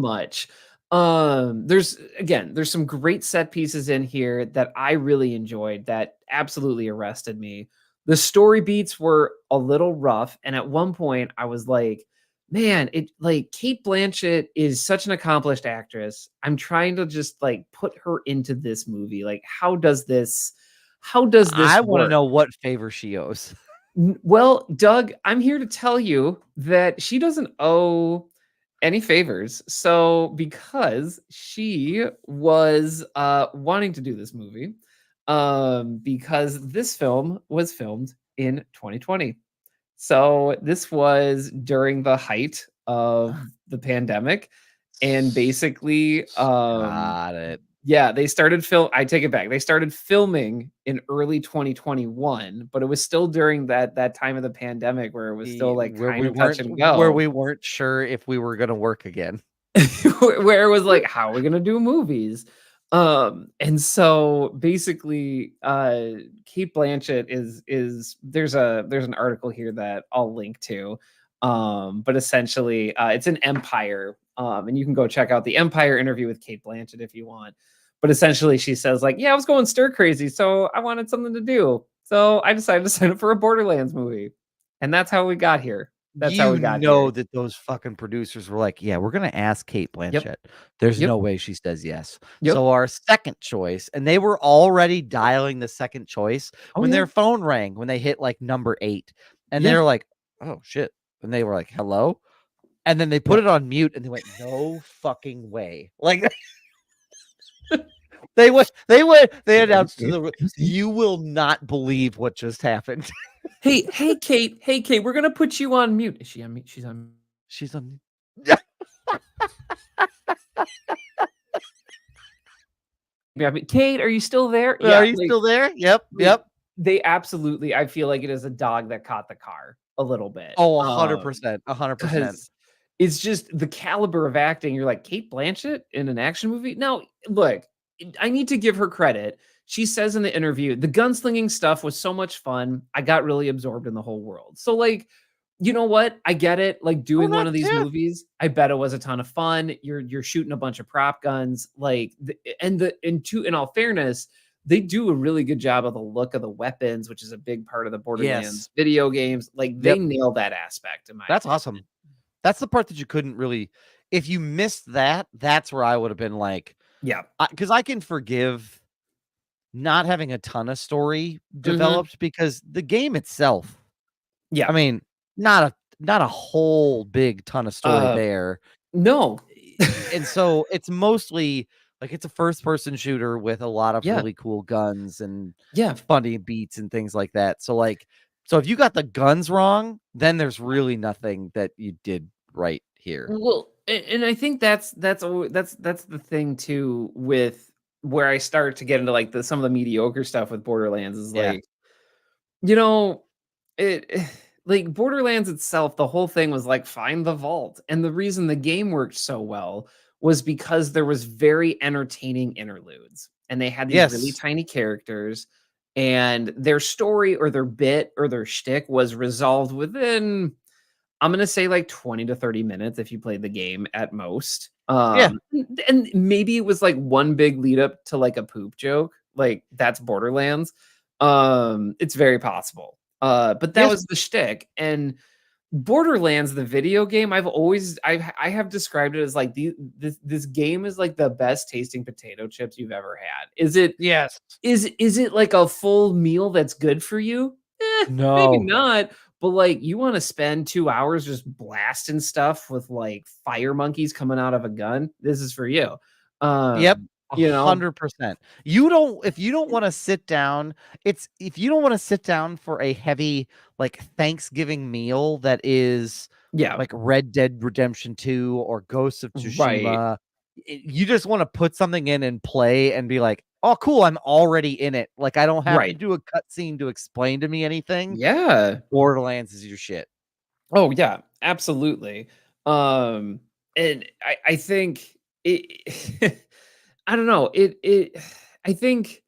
some great set pieces in here that I really enjoyed that absolutely arrested me. The story beats were a little rough, and at one point I was like, man, it like Cate Blanchett is such an accomplished actress. I'm trying to just like put her into this movie. Like, how does this I want to work? know what favor she owes. Well, Doug, I'm here to tell you that she doesn't owe any favors. So because she was wanting to do this movie, because this film was filmed in 2020. So this was during the height of the pandemic, and basically Got it. yeah, I take it back. They started filming in early 2021, but it was still during that time of the pandemic where it was still like where kind we of touch weren't and go. where we weren't sure if we were gonna work again. Where it was like, how are we gonna do movies? And so basically, Cate Blanchett is there's an article here that I'll link to. But essentially, it's an Empire. And you can go check out the Empire interview with Cate Blanchett if you want. But essentially, she says like, yeah, I was going stir crazy, so I wanted something to do. So I decided to sign up for a Borderlands movie, and that's how we got here. That's how we got here. That those fucking producers were like, yeah, we're gonna ask Cate Blanchett. Yep. There's no way she says yes. So our second choice, and they were already dialing the second choice when their phone rang, when they hit like number 8, and they were like, oh shit, and they were like, hello, and then they put it on mute, and they went, no fucking way, like. They announced to the, you will not believe what just happened. Hey, Kate, we're gonna put you on mute. Is she on mute? She's on. Yeah, Kate, are you still there? Yeah, are you still there? Yep. They absolutely. I feel like it is a dog that caught the car a little bit. Oh, 100%, 100%. It's just the caliber of acting. You're like, Cate Blanchett in an action movie? Now, look, I need to give her credit. She says in the interview, the gunslinging stuff was so much fun. I got really absorbed in the whole world. So, like, you know what? I get it. Like doing one of these movies, I bet it was a ton of fun. You're shooting a bunch of prop guns. Like, in all fairness, they do a really good job of the look of the weapons, which is a big part of the Borderlands video games. Like, they nail that aspect. That's awesome. That's the part that you couldn't really, if you missed that, that's where I would have been like, yeah, because I can forgive not having a ton of story developed because the game itself, I mean, not a whole big ton of story there. No. And so it's mostly like it's a first person shooter with a lot of really cool guns and funny beats and things like that. So like, so if you got the guns wrong, then there's really nothing that you did right here. Well, and I think that's the thing too, with where I start to get into like some of the mediocre stuff with Borderlands is like, you know, like Borderlands itself, the whole thing was like, find the vault. And the reason the game worked so well was because there was very entertaining interludes, and they had these really tiny characters, and their story or their bit or their shtick was resolved within, I'm going to say like 20 to 30 minutes if you played the game at most. And maybe it was like one big lead up to like a poop joke. Like, that's Borderlands. It's very possible. But that was the shtick. And Borderlands, the video game, I have described it as like this game is like the best tasting potato chips you've ever had. Is it? Yes. Is it like a full meal that's good for you? Maybe No. not. But like, you want to spend 2 hours just blasting stuff with like fire monkeys coming out of a gun? This is for you. Yep. You know, 100%. If you don't want to sit down, if you don't want to sit down for a heavy like Thanksgiving meal that is yeah, like Red Dead Redemption 2 or Ghosts of right, Tsushima, you just want to put something in and play and be like, oh, cool, I'm already in it. Like I don't have to right. do a cutscene to explain to me anything. Yeah. Borderlands is your shit. Oh yeah, absolutely. And I think it I don't know. I think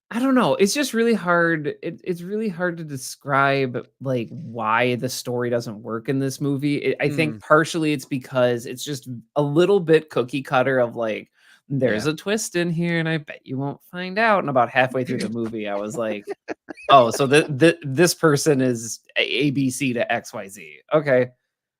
I don't know. It's just really hard. It's really hard to describe like why the story doesn't work in this movie. I think partially it's because it's just a little bit cookie cutter of like there's a twist in here and I bet you won't find out. And about halfway through the movie, I was like, oh, so this person is ABC to XYZ. Okay,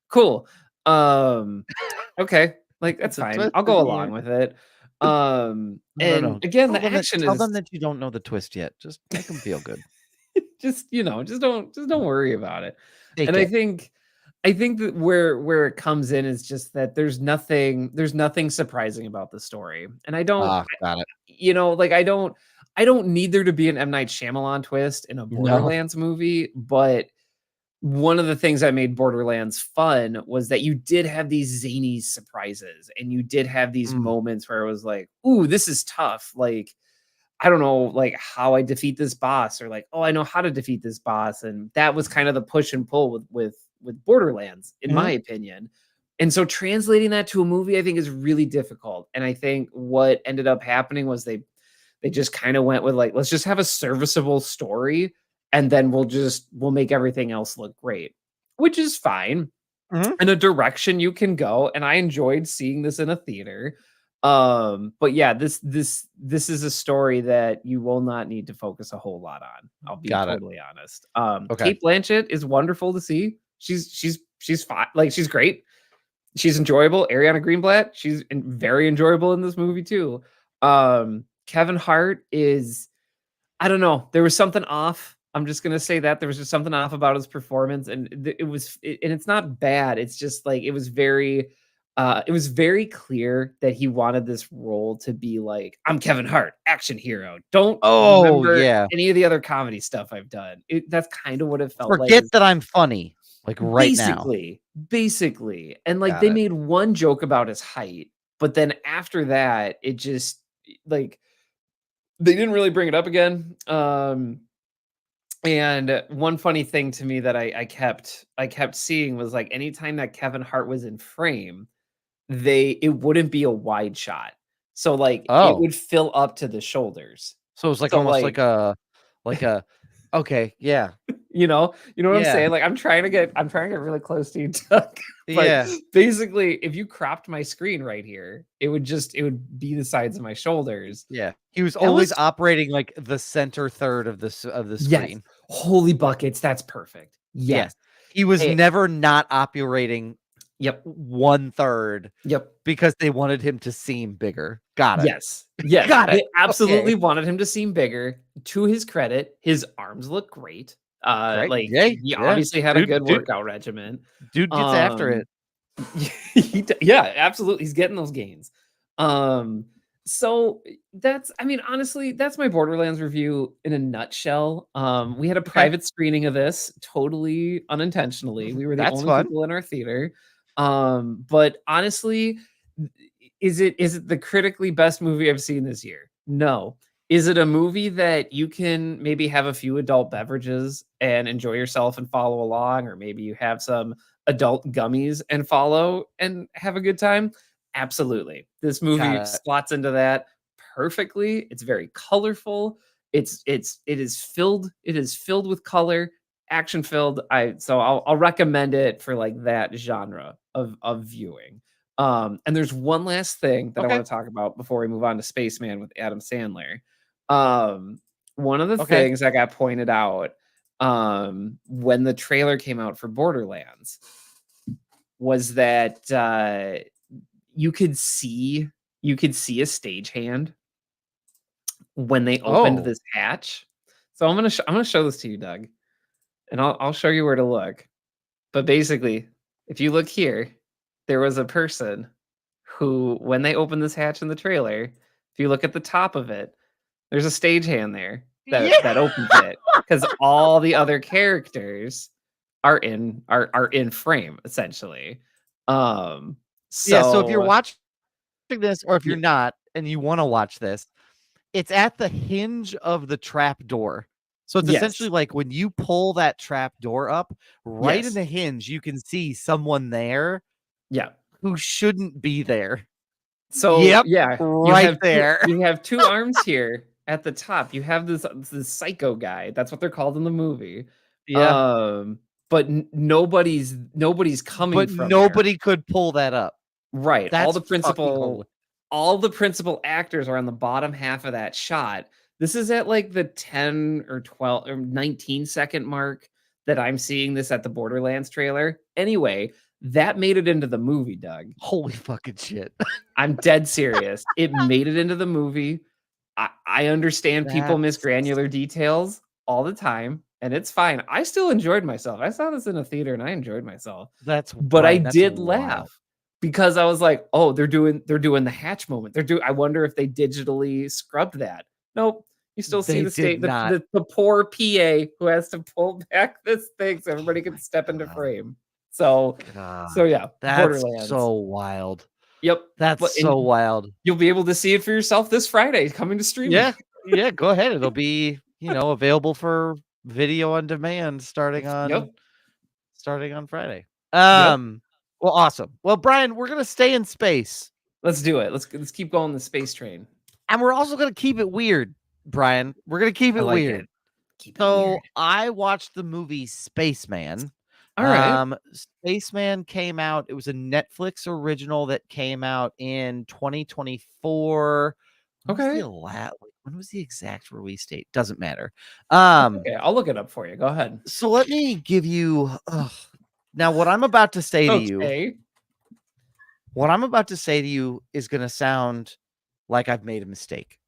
cool. Okay, like that's fine. I'll go along with it. No. And again, the action tell is them that you don't know the twist yet. Just make them feel good. just, just don't worry about it. Take And it. I think that where it comes in is just that there's nothing surprising about the story. And I don't Got it. like I don't need there to be an M. Night Shyamalan twist in a Borderlands movie, but one of the things that made Borderlands fun was that you did have these zany surprises and you did have these moments where it was like, ooh, this is tough. Like, I don't know, like how I defeat this boss, or like, oh, I know how to defeat this boss. And that was kind of the push and pull with Borderlands, in my opinion. And so translating that to a movie, I think is really difficult. And I think what ended up happening was they just kind of went with like, let's just have a serviceable story and then we'll make everything else look great, which is fine. And a direction you can go. And I enjoyed seeing this in a theater. But yeah, this is a story that you will not need to focus a whole lot on. I'll be totally honest. Kate Blanchett is wonderful to see. She's fine. Like she's great. She's enjoyable. Ariana Greenblatt, she's very enjoyable in this movie too. Kevin Hart is, I don't know, there was something off. I'm just gonna say that there was just something off about his performance, and and it's not bad. It's just like it was very clear that he wanted this role to be like, I'm Kevin Hart, action hero. Don't remember any of the other comedy stuff I've done. That's kind of what it felt like. Forget that I'm funny, like right now. Basically, and like they made one joke about his height, but then after that, it just like they didn't really bring it up again. And one funny thing to me that I kept seeing was like anytime that Kevin Hart was in frame, it wouldn't be a wide shot. So like it would fill up to the shoulders. So it was like almost like a okay, yeah. You know what I'm saying? Like I'm trying to get really close to you, Doug. But basically, if you cropped my screen right here, it would be the sides of my shoulders. Yeah. He was always operating like the center third of the screen. Yes. Holy buckets, that's perfect. Yes. He was never not operating 1/3. Yep. Because they wanted him to seem bigger. Got it. Yes. Got it. They absolutely wanted him to seem bigger. To his credit, his arms look great. Like he obviously had a good workout regimen. Dude gets after it. Absolutely. He's getting those gains. So honestly, that's my Borderlands review in a nutshell. We had a private screening of this totally unintentionally. We were the only people in our theater. But honestly, is it the critically best movie I've seen this year? No. Is it a movie that you can maybe have a few adult beverages and enjoy yourself and follow along, or maybe you have some adult gummies and follow and have a good time? Absolutely. This movie slots into that perfectly. It's very colorful. It is filled with color, action filled. I'll recommend it for like that genre of viewing. And there's one last thing that I want to talk about before we move on to Spaceman with Adam Sandler. One of the things that got pointed out when the trailer came out for Borderlands was that you could see a stagehand when they opened this hatch. So I'm gonna show this to you, Doug, and I'll show you where to look. But basically, if you look here, there was a person who, when they opened this hatch in the trailer, if you look at the top of it, there's a stagehand there that opens it, because all the other characters are in frame essentially. So if you're watching this, or if you're not and you want to watch this, it's at the hinge of the trap door. So it's essentially like when you pull that trap door up, right in the hinge, you can see someone there. Yeah. Who shouldn't be there. So right there. You have two arms here at the top. You have this psycho guy. That's what they're called in the movie. Yeah. But nobody's coming but from nobody there. could pull that up. Right. All the principal actors are on the bottom half of that shot. This is at like the 10 or 12 or 19 second mark that I'm seeing this at the Borderlands trailer. Anyway, that made it into the movie, Doug. Holy fucking shit. I'm dead serious. It made it into the movie. I understand people miss granular details all the time, and it's fine. I still enjoyed myself. I saw this in a theater and I enjoyed myself. But I did laugh because I was like, oh, they're doing the hatch moment. I wonder if they digitally scrubbed that. Nope. You still see the poor PA who has to pull back this thing so everybody can step into frame. So yeah, that's so wild. Yep, that's so wild. You'll be able to see it for yourself this Friday, coming to streaming. Yeah, go ahead. It'll be available for video on demand starting on Friday. Well, awesome. Well, Bryan, we're gonna stay in space. Let's do it. Let's keep going the space train, and we're also gonna keep it weird, Bryan. We're gonna keep it weird. I watched the movie Spaceman. All right. Spaceman came out. It was a Netflix original that came out in 2024. Okay. When was the exact release date? Doesn't matter. Okay, I'll look it up for you. Go ahead. So let me give you now what I'm about to say to you. What I'm about to say to you is going to sound like I've made a mistake.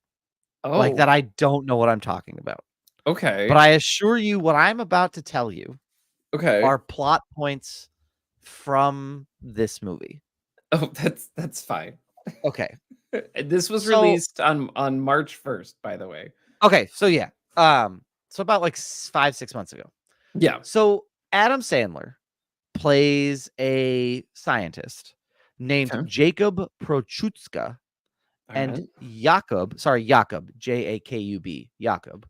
Like that I don't know what I'm talking about. Okay. But I assure you what I'm about to tell you are plot points from this movie. Oh, that's fine. Okay. This was released on March 1st, by the way. Okay, so yeah. So about like 5-6 months ago. Yeah. So Adam Sandler plays a scientist named Jacob Prochutska and Jakub, Jakub, Jakub.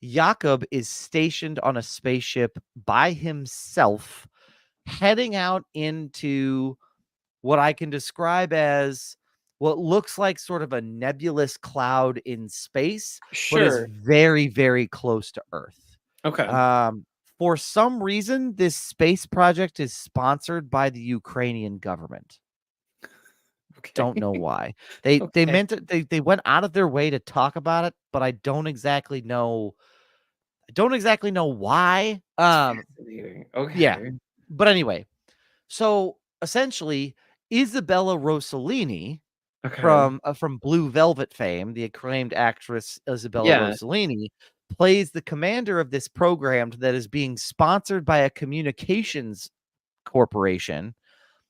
Jakub is stationed on a spaceship by himself, heading out into what I can describe as what looks like sort of a nebulous cloud in space, but is very, very close to Earth. Okay. For some reason, this space project is sponsored by the Ukrainian government. Don't know why. They meant it, they went out of their way to talk about it, but I don't exactly know. Why. Okay. Yeah. But anyway, so essentially, Isabella Rossellini from Blue Velvet fame, the acclaimed actress Isabella Rossellini, plays the commander of this program that is being sponsored by a communications corporation.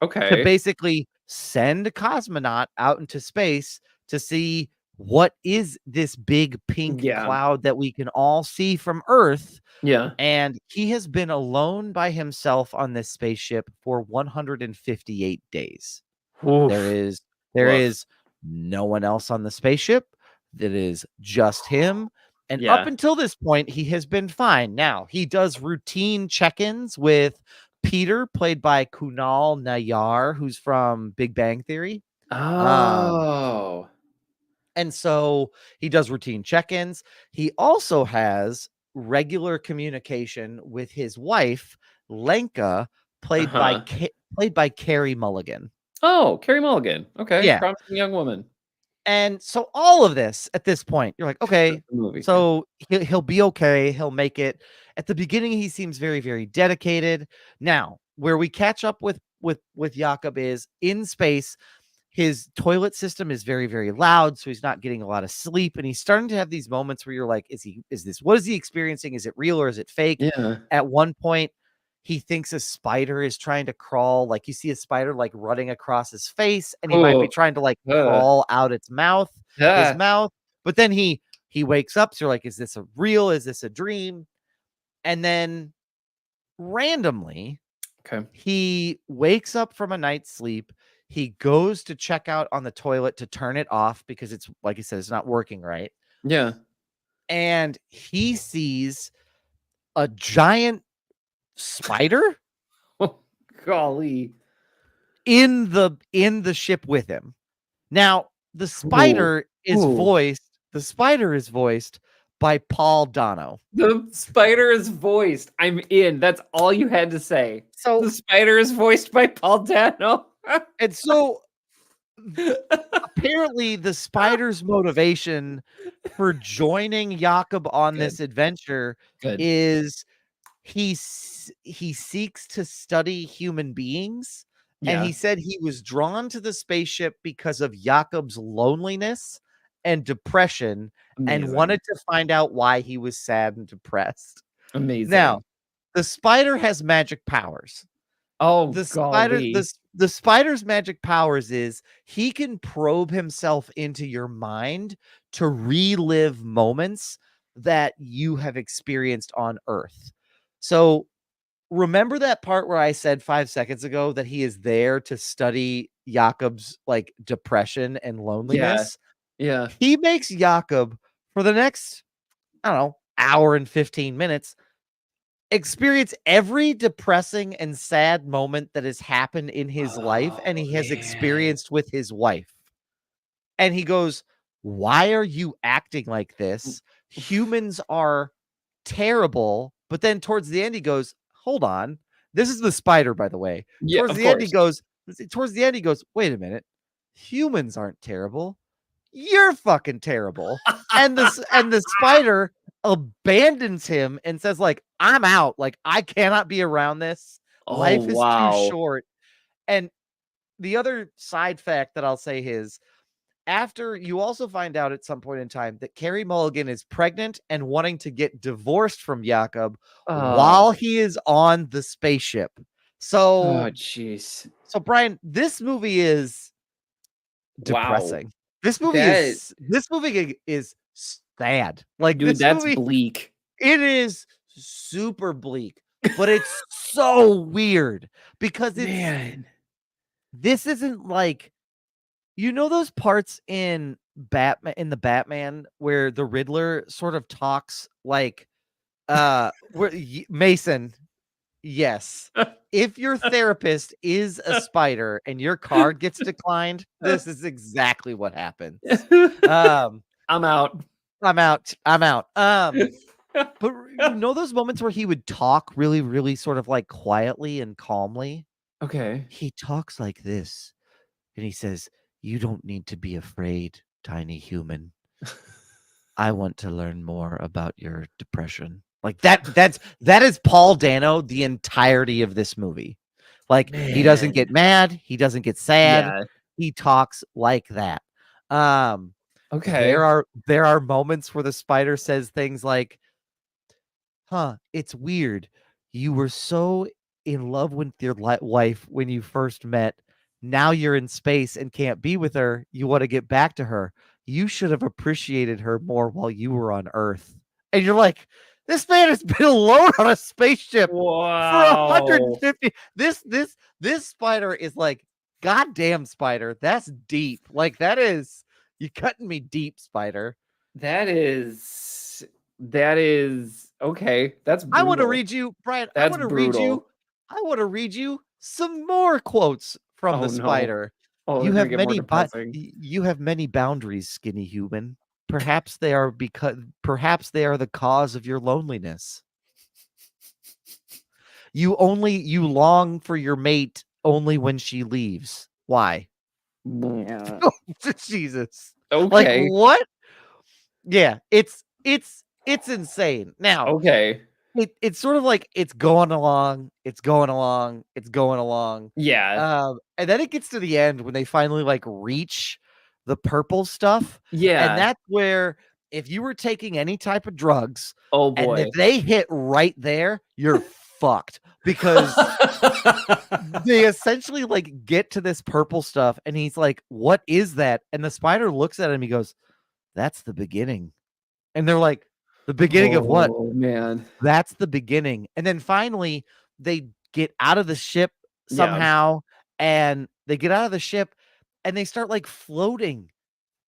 To basically send a cosmonaut out into space to see what is this big pink cloud that we can all see from Earth. Yeah. And he has been alone by himself on this spaceship for 158 days. Oof. There is no one else on the spaceship. That is just him. And up until this point, he has been fine. Now, he does routine check-ins with Peter, played by Kunal Nayyar, who's from Big Bang Theory. Oh. And so he does routine check-ins. He also has regular communication with his wife, Lenka, played by Carey Mulligan. Oh, Carey Mulligan. Okay. Yeah. Promising young woman. And so all of this at this point, you're like, okay, so he'll be okay. He'll make it. At the beginning, he seems very, very dedicated. Now, where we catch up with Jakob is in space. His toilet system is very, very loud, so he's not getting a lot of sleep. And he's starting to have these moments where you're like, what is he experiencing? Is it real or is it fake? Yeah. At one point, he thinks a spider is trying to crawl. Like you see a spider like running across his face, and he might be trying to like crawl out its mouth, his mouth. But then he wakes up. So you're like, is this a real? Is this a dream? And then randomly, he wakes up from a night's sleep. He goes to check out on the toilet to turn it off because it's like he said, it's not working right. Yeah. And he sees a giant spider golly in the ship with him. Now the spider is voiced by Paul Dano. The spider is voiced. I'm in. That's all you had to say. So the spider is voiced by Paul Dano. And so apparently the spider's motivation for joining Jakob on this adventure is he seeks to study human beings. And he said he was drawn to the spaceship because of Jakob's loneliness and depression and wanted to find out why he was sad and depressed. Amazing. Now, the spider has magic powers. Oh, the spider's magic powers is he can probe himself into your mind to relive moments that you have experienced on Earth. So remember that part where I said 5 seconds ago that he is there to study Jakob's like depression and loneliness? Yeah. He makes Jakob for the next, I don't know, hour and 15 minutes experience every depressing and sad moment that has happened in his life and he has experienced with his wife. And he goes, why are you acting like this? Humans are terrible. But then towards the end, he goes, hold on. This is the spider, by the way. Yeah, towards the end, he goes, wait a minute. Humans aren't terrible. You're fucking terrible. and the spider abandons him and says, like, I'm out. Like, I cannot be around this. Life is too short. And the other side fact that I'll say is, after you also find out at some point in time that Carey Mulligan is pregnant and wanting to get divorced from Jakob while he is on the spaceship. So, jeez. So Brian, this movie is depressing. This movie is sad. Like, dude, that's bleak. It is super bleak, but it's so weird because this isn't like, you know, those parts in the Batman where the Riddler sort of talks like Mason. Yes. If your therapist is a spider and your card gets declined, this is exactly what happens. I'm out. But you know those moments where he would talk really, really sort of like quietly and calmly? Okay. He talks like this and he says, you don't need to be afraid, tiny human. I want to learn more about your depression. Like that is Paul Dano the entirety of this movie. Like, he doesn't get mad, he doesn't get sad. He talks like that. Okay. There are moments where the spider says things like, it's weird. You were so in love with your wife when you first met. Now you're in space and can't be with her. You want to get back to her. You should have appreciated her more while you were on Earth. And you're like, this man has been alone on a spaceship for 150. This spider is like, goddamn spider. That's deep. Like, that is, you cutting me deep, spider. That is okay. That's brutal. I want to read you, Brian. I want to read you some more quotes from the spider. You have many boundaries, skinny human. Perhaps they are the cause of your loneliness. You long for your mate only when she leaves. Why? Yeah. Jesus. Okay. Like, what? Yeah, it's insane. Now, Okay. it's sort of like it's going along, it's going along, it's going along. Yeah. And then it gets to the end when they finally like reach the purple stuff. Yeah. And that's where if you were taking any type of drugs, Oh and boy. if they hit right there, you're fucked because they essentially like get to this purple stuff and he's like, "What is that?" And the spider looks at him, he goes, "That's the beginning." And they're like, "The beginning of what?" Oh man. That's the beginning. And then finally they get out of the ship Yeah. somehow and they get out of the ship and they start like floating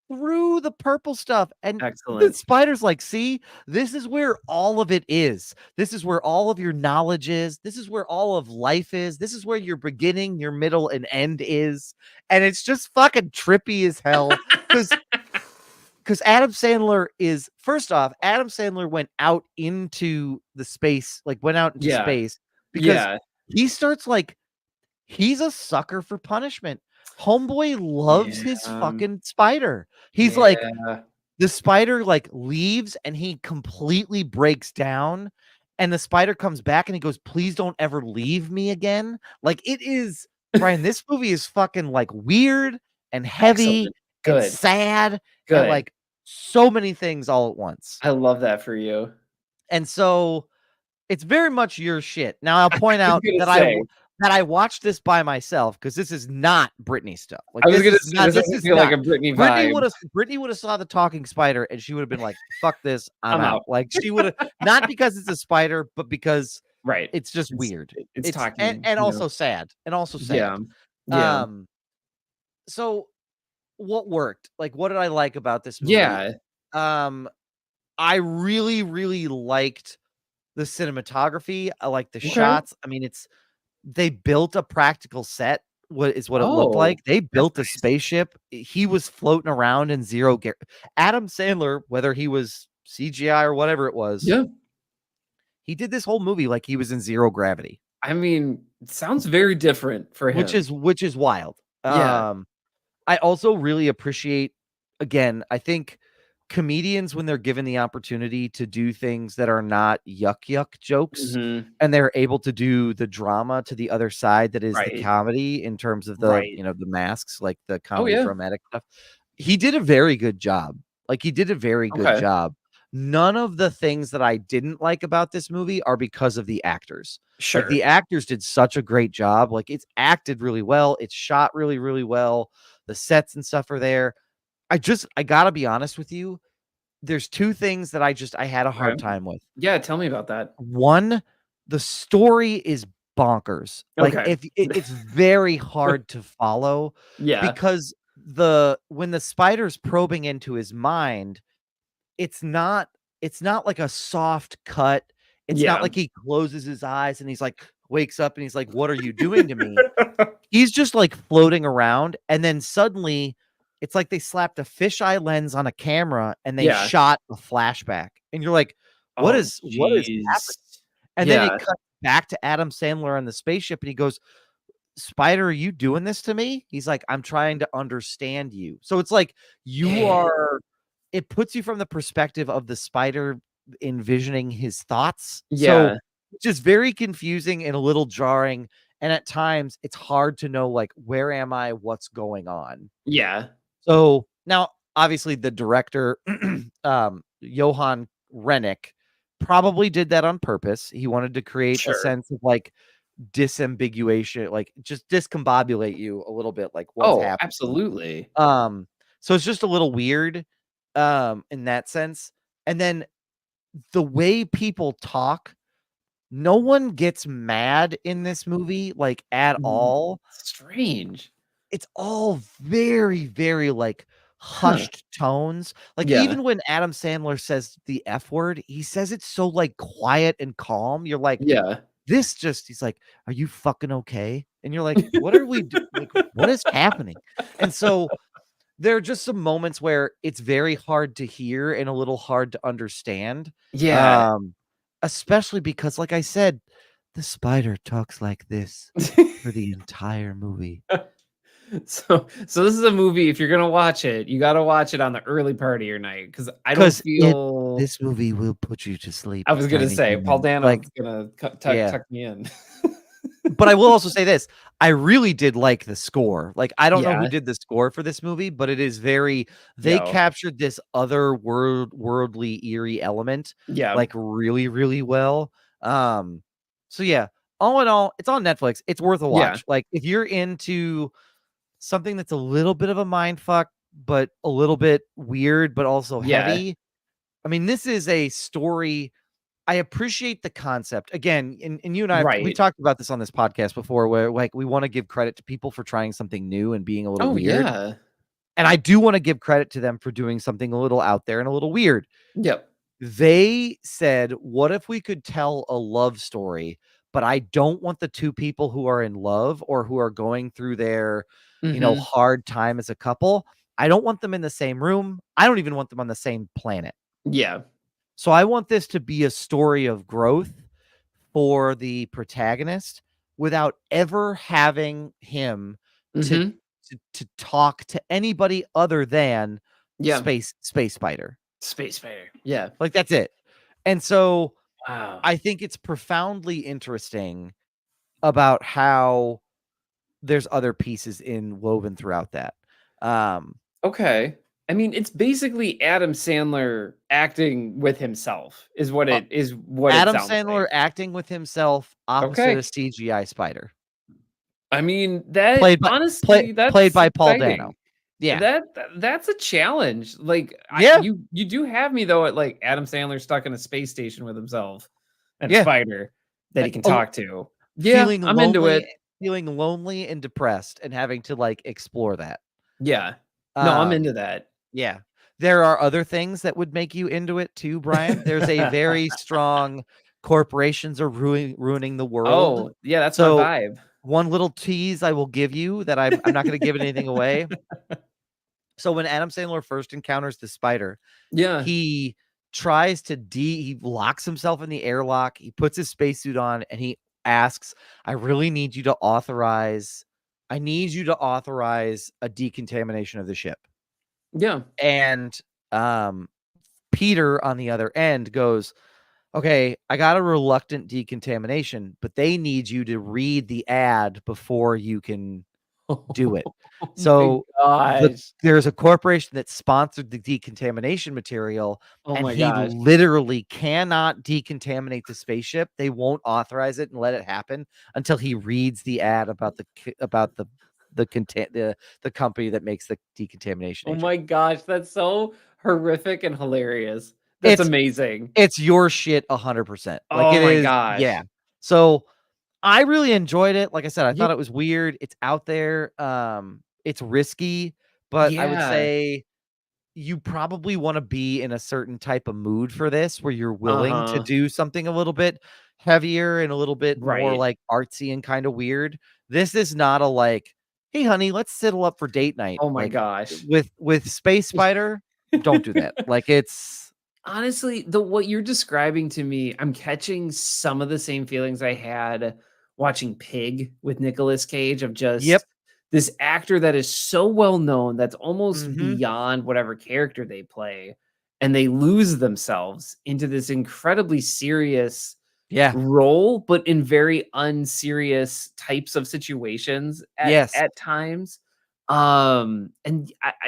through the purple stuff. And the Excellent. spider's like, "See, this is where all of it is. This is where all of your knowledge is. This is where all of life is. This is where your beginning, your middle, and end is." And it's just fucking trippy as hell. Because Adam Sandler is first off, Adam Sandler went out into the space, like went out into Yeah. space because Yeah. he starts like he's a sucker for punishment. Homeboy loves his fucking spider. He's like, Yeah. the spider like leaves and he completely breaks down. And the spider comes back and he goes, "Please don't ever leave me again." Like it is, Brian, this movie is fucking like weird and heavy Excellent. and Good. sad Good. and like so many things all at once. I love that for you. And so it's very much your shit. Now I'll point out gonna that say. I watched this by myself because this is not Britney stuff. Like I was this gonna is say, not. this This doesn't is feel not. like a Britney vibe. Britney would have saw the talking spider and she would have been like, "Fuck this, I'm I'm out." out. Like she would have not because it's a spider, but because Right. it's just weird. It's talking, and you also know. sad. And also Yeah. sad. Yeah. So what worked? Like what did I like about this movie? Yeah. I really, really liked the cinematography. I like the Okay. shots. I mean, they built a practical set. What it looked Oh, like? They built a nice. spaceship. He was floating around in zero gear. Adam Sandler, whether he was CGI or whatever it was, Yeah. he did this whole movie like he was in zero gravity. I mean, it sounds very different for him. Which is wild. Yeah. I also really appreciate, again, I think comedians, when they're given the opportunity to do things that are not yuck jokes, Mhm. and they're able to do the drama to the other side that is the Right. comedy in terms of the, Right. you know, the masks, like the Oh, comedy yeah. dramatic stuff. He did a very good job. Like he did a very good Okay. job. None of the things that I didn't like about this movie are because of the actors. Like Sure. the actors did such a great job. Like it's acted really well. It's shot really, really well. The sets and stuff are there. I gotta be honest with you. There's two things that I had a hard Okay. time with. Yeah, tell me about that. One, the story is bonkers. Like Okay. if it's very hard to follow Yeah. because when the spider's probing into his mind, it's not like a soft cut. It's Yeah. not like he closes his eyes and he's like wakes up and he's like, "What are you doing to me?" He's just like floating around and then suddenly it's like they slapped a fisheye lens on a camera and they Yeah. shot a flashback. And you're like, what Oh, is happening? jeez. And then Yeah. it cuts back to Adam Sandler on the spaceship and he goes, "Spider, are you doing this to me?" He's like, "I'm trying to understand you." So it's like it puts you from the perspective of the spider envisioning his thoughts. So Yeah. it's just very confusing and a little jarring. And at times it's hard to know, like, where am I? What's going on? Yeah. So now, obviously, the director, Johan Rennick, probably did that on purpose. He wanted to create a Sure. sense of like disambiguation, like just discombobulate you a little bit, like what's happening. Absolutely. So it's just a little weird, in that sense. And then the way people talk, no one gets mad in this movie, like at all. Strange. It's all very, very like hushed tones. Like Yeah. even when Adam Sandler says the F word, he says it so like quiet and calm. You're like, Yeah. he's like, "Are you fucking okay?" And you're like, "What are we like, what is happening?" And so there are just some moments where it's very hard to hear and a little hard to understand. Yeah. Especially because, like I said, the spider talks like this for the entire movie. So this is a movie, if you're gonna watch it, you gotta watch it on the early part of your night, because I don't feel this movie will put you to sleep, I was gonna tiny say, Paul human. Like, Dano's gonna yeah. tuck me in. But I will also say this, I really did like the score. Like, I don't know who Yeah. did the score for this movie, but it is very they Yo. captured this other worldly, eerie element, Yeah. like, really, really well. So yeah, all in all, it's on Netflix. It's worth a Yeah. watch. Like, if you're into something that's a little bit of a mind fuck, but a little bit weird, but also Yeah. heavy. I mean, this is a story. I appreciate the concept. Again, and you and I, we Right. talked about this on this podcast before, where like we want to give credit to people for trying something new and being a little Oh, weird. yeah. And I do want to give credit to them for doing something a little out there and a little weird. Yep. They said, what if we could tell a love story, but I don't want the two people who are in love or who are going through their, hard time as a couple. I don't want them in the same room. I don't even want them on the same planet. Yeah. So I want this to be a story of growth for the protagonist without ever having him to Mhm. to talk to anybody other than Yeah. Space Spider. Space Fighter. Yeah. Like, that's it. And so Wow. I think it's profoundly interesting about how there's other pieces woven throughout that. Okay. I mean, it's basically Adam Sandler acting with himself is what uh, it Adam sounds Sandler like. acting with himself opposite Okay. a CGI spider. I mean, that Played by honestly, played that's by Paul Dano. exciting. Yeah. That's a challenge. Like, Yeah. you do have me though at like Adam Sandler stuck in a space station with himself and a Yeah. spider that he can talk to. Yeah, Feeling I'm into it. feeling lonely and depressed and having to like explore that. Yeah. No, I'm into that. Yeah. There are other things that would make you into it too, Brian. There's a very strong corporations are ruining the world. Oh, yeah, that's my So vibe. one little tease I will give you that I'm not going to give anything away. So when Adam Sandler first encounters the spider, Yeah. he tries to he locks himself in the airlock. He puts his spacesuit on and he asks, I need you to authorize a decontamination of the ship. Yeah. And Peter on the other end goes, okay, I got a reluctant decontamination, but they need you to read the ad before you can do it. So there's a corporation that sponsored the decontamination material, and he literally cannot decontaminate the spaceship. They won't authorize it and let it happen until he reads the ad about the company that makes the decontamination agent. Oh my gosh, that's so horrific and hilarious. That's amazing. It's your shit 100%. Like, Oh it my is. gosh. Yeah. So I really enjoyed it. Like I said, I Yeah. thought it was weird. It's out there. It's risky, but I would say you probably want to be in a certain type of mood for this, where you're willing to do something a little bit heavier and a little bit more like artsy and kind of weird. This is not a like, hey honey, let's settle up for date night. Oh my like, gosh. With Space Spider, don't do that. Like, it's honestly, what you're describing to me, I'm catching some of the same feelings I had watching Pig with Nicolas Cage, of just this actor that is so well known that's almost beyond whatever character they play, and they lose themselves into this incredibly serious role, but in very unserious types of situations at times. And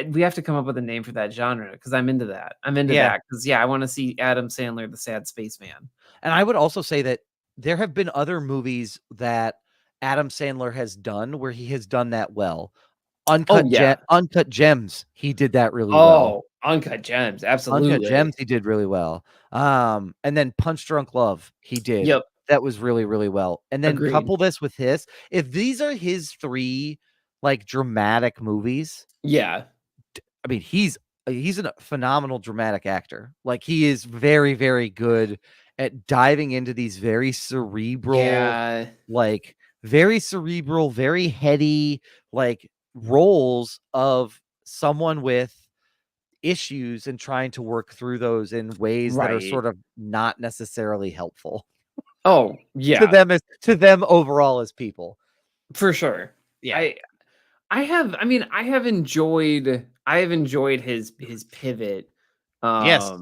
we have to come up with a name for that genre, because I'm into that. Because I want to see Adam Sandler, the sad spaceman. And I would also say that there have been other movies that Adam Sandler has done where he has done that well. Uncut Gems, he did that really well. Uncut Gems, absolutely. Uncut Gems, he did really well. And then Punch Drunk Love, he did. Yep. That was really, really well. And then Agreed. couple this with his. If these are his 3 like dramatic movies, I mean, he's a phenomenal dramatic actor. Like, he is very, very good at diving into these very cerebral, very heady, like, roles of someone with issues and trying to work through those in ways that are sort of not necessarily helpful. Oh, yeah. to them overall as people. For sure. Yeah. I have enjoyed his pivot. Yes.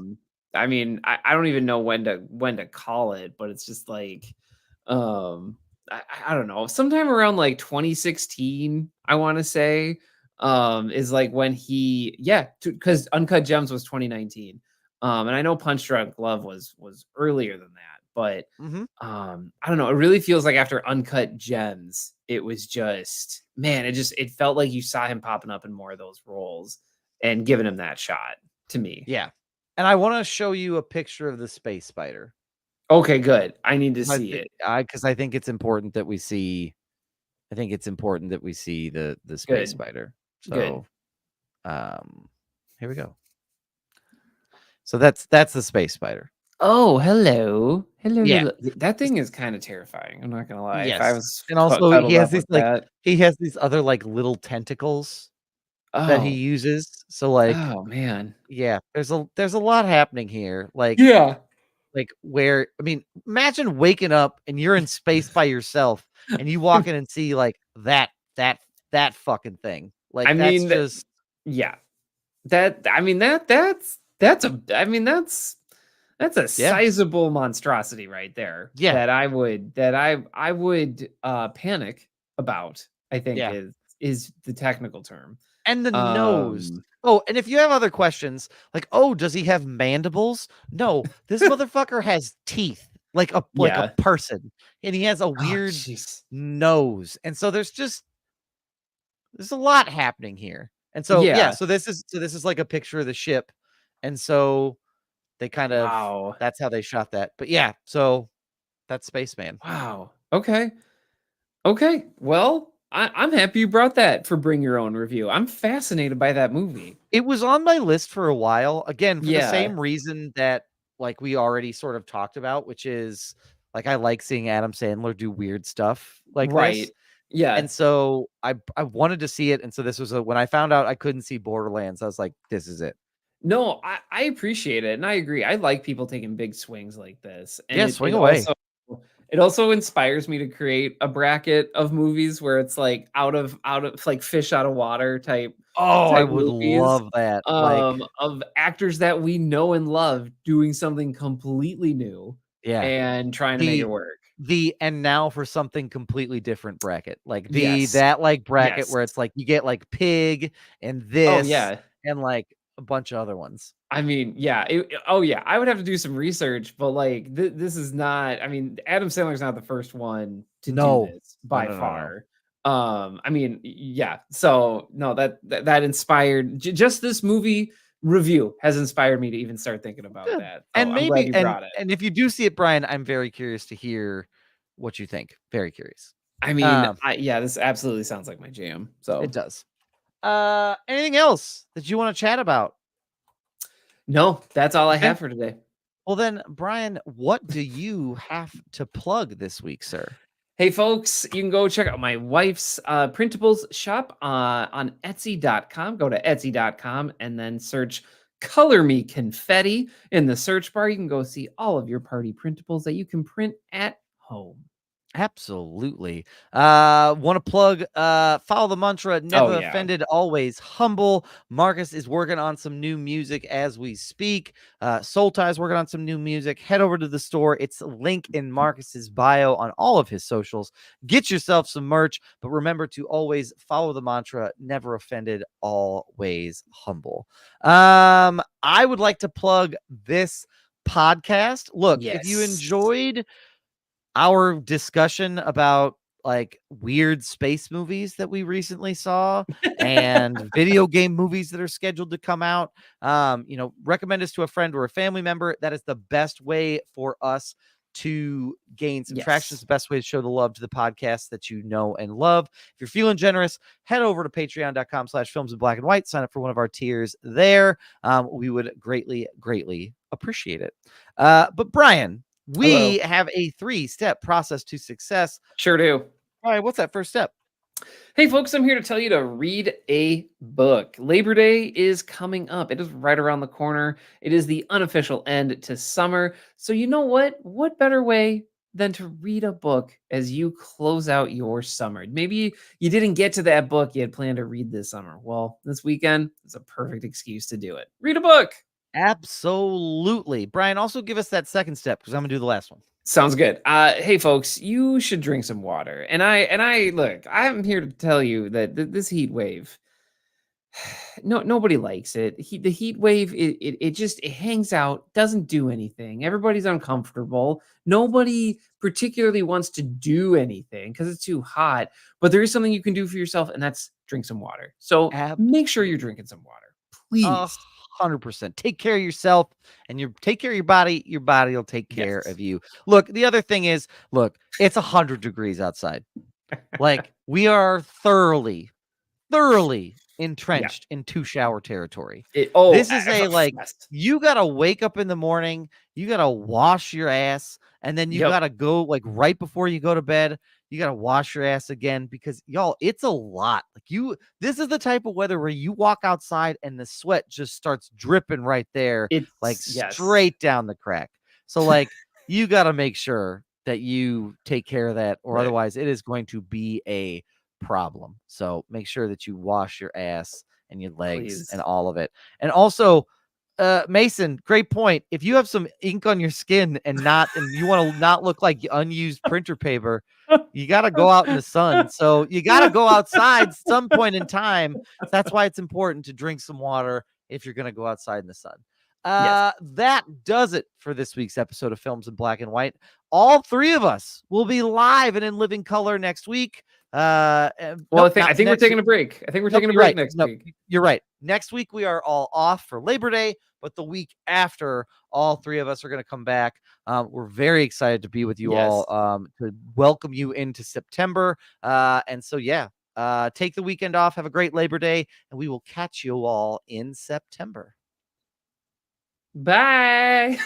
I don't even know when to call it, but it's just like, I don't know, sometime around like 2016, I want to say, is like when because Uncut Gems was 2019. And I know Punch Drunk Love was earlier than that, but Mm-hmm. I don't know. It really feels like after Uncut Gems, it was just, man, it felt like you saw him popping up in more of those roles and giving him that shot to me. Yeah. And I want to show you a picture of the space spider. Okay, good. I need to see it. Because I think it's important that we see. I think it's important that we see the space spider. So, here we go. So that's the space spider. Oh, hello. Hello. Yeah. Hello. That thing is kind of terrifying. I'm not gonna lie. Yes. If I was and also he has these that. he has these other like little tentacles that he uses. So like, oh man. Yeah, there's a lot happening here. Like, Yeah. like where imagine waking up and you're in space by yourself and you walk in and see like that fucking thing. Like that's just yeah. That's a sizable monstrosity right there. Yeah. That I would panic about, I think is the technical term. And the nose. Oh, and if you have other questions, like, oh, does he have mandibles? No, this motherfucker has teeth, like a person, and he has a weird nose. And so there's a lot happening here. And so so this is like a picture of the ship. And so they kind of that's how they shot that. But yeah, so that's Spaceman. Wow. Okay. Well, I'm happy you brought that for Bring Your Own Review. I'm fascinated by that movie. It was on my list for a while, again, for the same reason that like we already sort of talked about, which is like I like seeing Adam Sandler do weird stuff like this. Yeah. And so I wanted to see it. And so this was when I found out I couldn't see Borderlands, I was like, this is it. No, I appreciate it. And I agree. I like people taking big swings like this. And swing away. It also inspires me to create a bracket of movies where it's like out of like fish out of water type. I would love that. Of actors that we know and love doing something completely new. Yeah. And trying to make it work. And now for something completely different bracket. Like that like bracket where it's like you get like Pig and this and like a bunch of other ones. I would have to do some research, but like this is not, Adam Sandler's not the first one to do this by far. So no, that inspired just this movie review has inspired me to even start thinking about that. So and maybe I'm glad you brought it. And if you do see it, Brian, I'm very curious to hear what you think. Very curious. This absolutely sounds like my jam. So it does. Anything else that you want to chat about? No, that's all I have for today. Well then, Brian, what do you have to plug this week, sir? Hey folks, you can go check out my wife's printables shop on Etsy.com. Go to Etsy.com and then search Color Me Confetti in the search bar. You can go see all of your party printables that you can print at home. Absolutely. Want to plug follow the mantra, never offended, always humble. Marcus is working on some new music as we speak. Soul Tie is working on some new music. Head over to the store. It's a link in Marcus's bio on all of his socials. Get yourself some merch, but remember to always follow the mantra, never offended, always humble. I would like to plug this podcast. Look, if you enjoyed our discussion about like weird space movies that we recently saw and video game movies that are scheduled to come out, recommend us to a friend or a family member. That is the best way for us to gain some traction. It's the best way to show the love to the podcast that you know and love. If you're feeling generous, head over to patreon.com/films in black and white. Sign up for one of our tiers there. We would greatly, greatly appreciate it. But Brian, we have a 3-step process to success. Sure do. All right, what's that first step? Hey, folks, I'm here to tell you to read a book. Labor Day is coming up. It is right around the corner. It is the unofficial end to summer. So you know what? What better way than to read a book as you close out your summer. Maybe you didn't get to that book you had planned to read this summer. Well, this weekend is a perfect excuse to do it. Read a book. Absolutely. Bryan, also give us that second step because I'm gonna do the last one. Sounds good. Hey folks, you should drink some water. And I look, I'm here to tell you that this heat wave, nobody likes it. The heat wave, it just hangs out, doesn't do anything. Everybody's uncomfortable. Nobody particularly wants to do anything because it's too hot. But there is something you can do for yourself, and that's drink some water. So make sure you're drinking some water, please. 100%. Take care of yourself, and you take care of your body. Your body will take care of you. Look, the other thing is, look, it's 100 degrees outside. Like, we are thoroughly entrenched into shower territory. This is you gotta wake up in the morning, you gotta wash your ass, and then you gotta go, like, right before you go to bed, you gotta wash your ass again, because y'all, it's a lot. Like, this is the type of weather where you walk outside and the sweat just starts dripping right there, straight down the crack. So, like, you gotta make sure that you take care of that, or otherwise it is going to be a problem. So make sure that you wash your ass and your legs and all of it. And also, Mason, great point. If you have some ink on your skin and you want to not look like unused printer paper, you got to go out in the sun. So you got to go outside some point in time. That's why it's important to drink some water if you're going to go outside in the sun. That does it for this week's episode of Films in Black and White. All three of us will be live and in living color next week. I think we're taking a break. I think we're taking a break next week. You're right. Next week we are all off for Labor Day, but the week after, all three of us are going to come back. We're very excited to be with you all, to welcome you into September. And so, take the weekend off. Have a great Labor Day, and we will catch you all in September. Bye.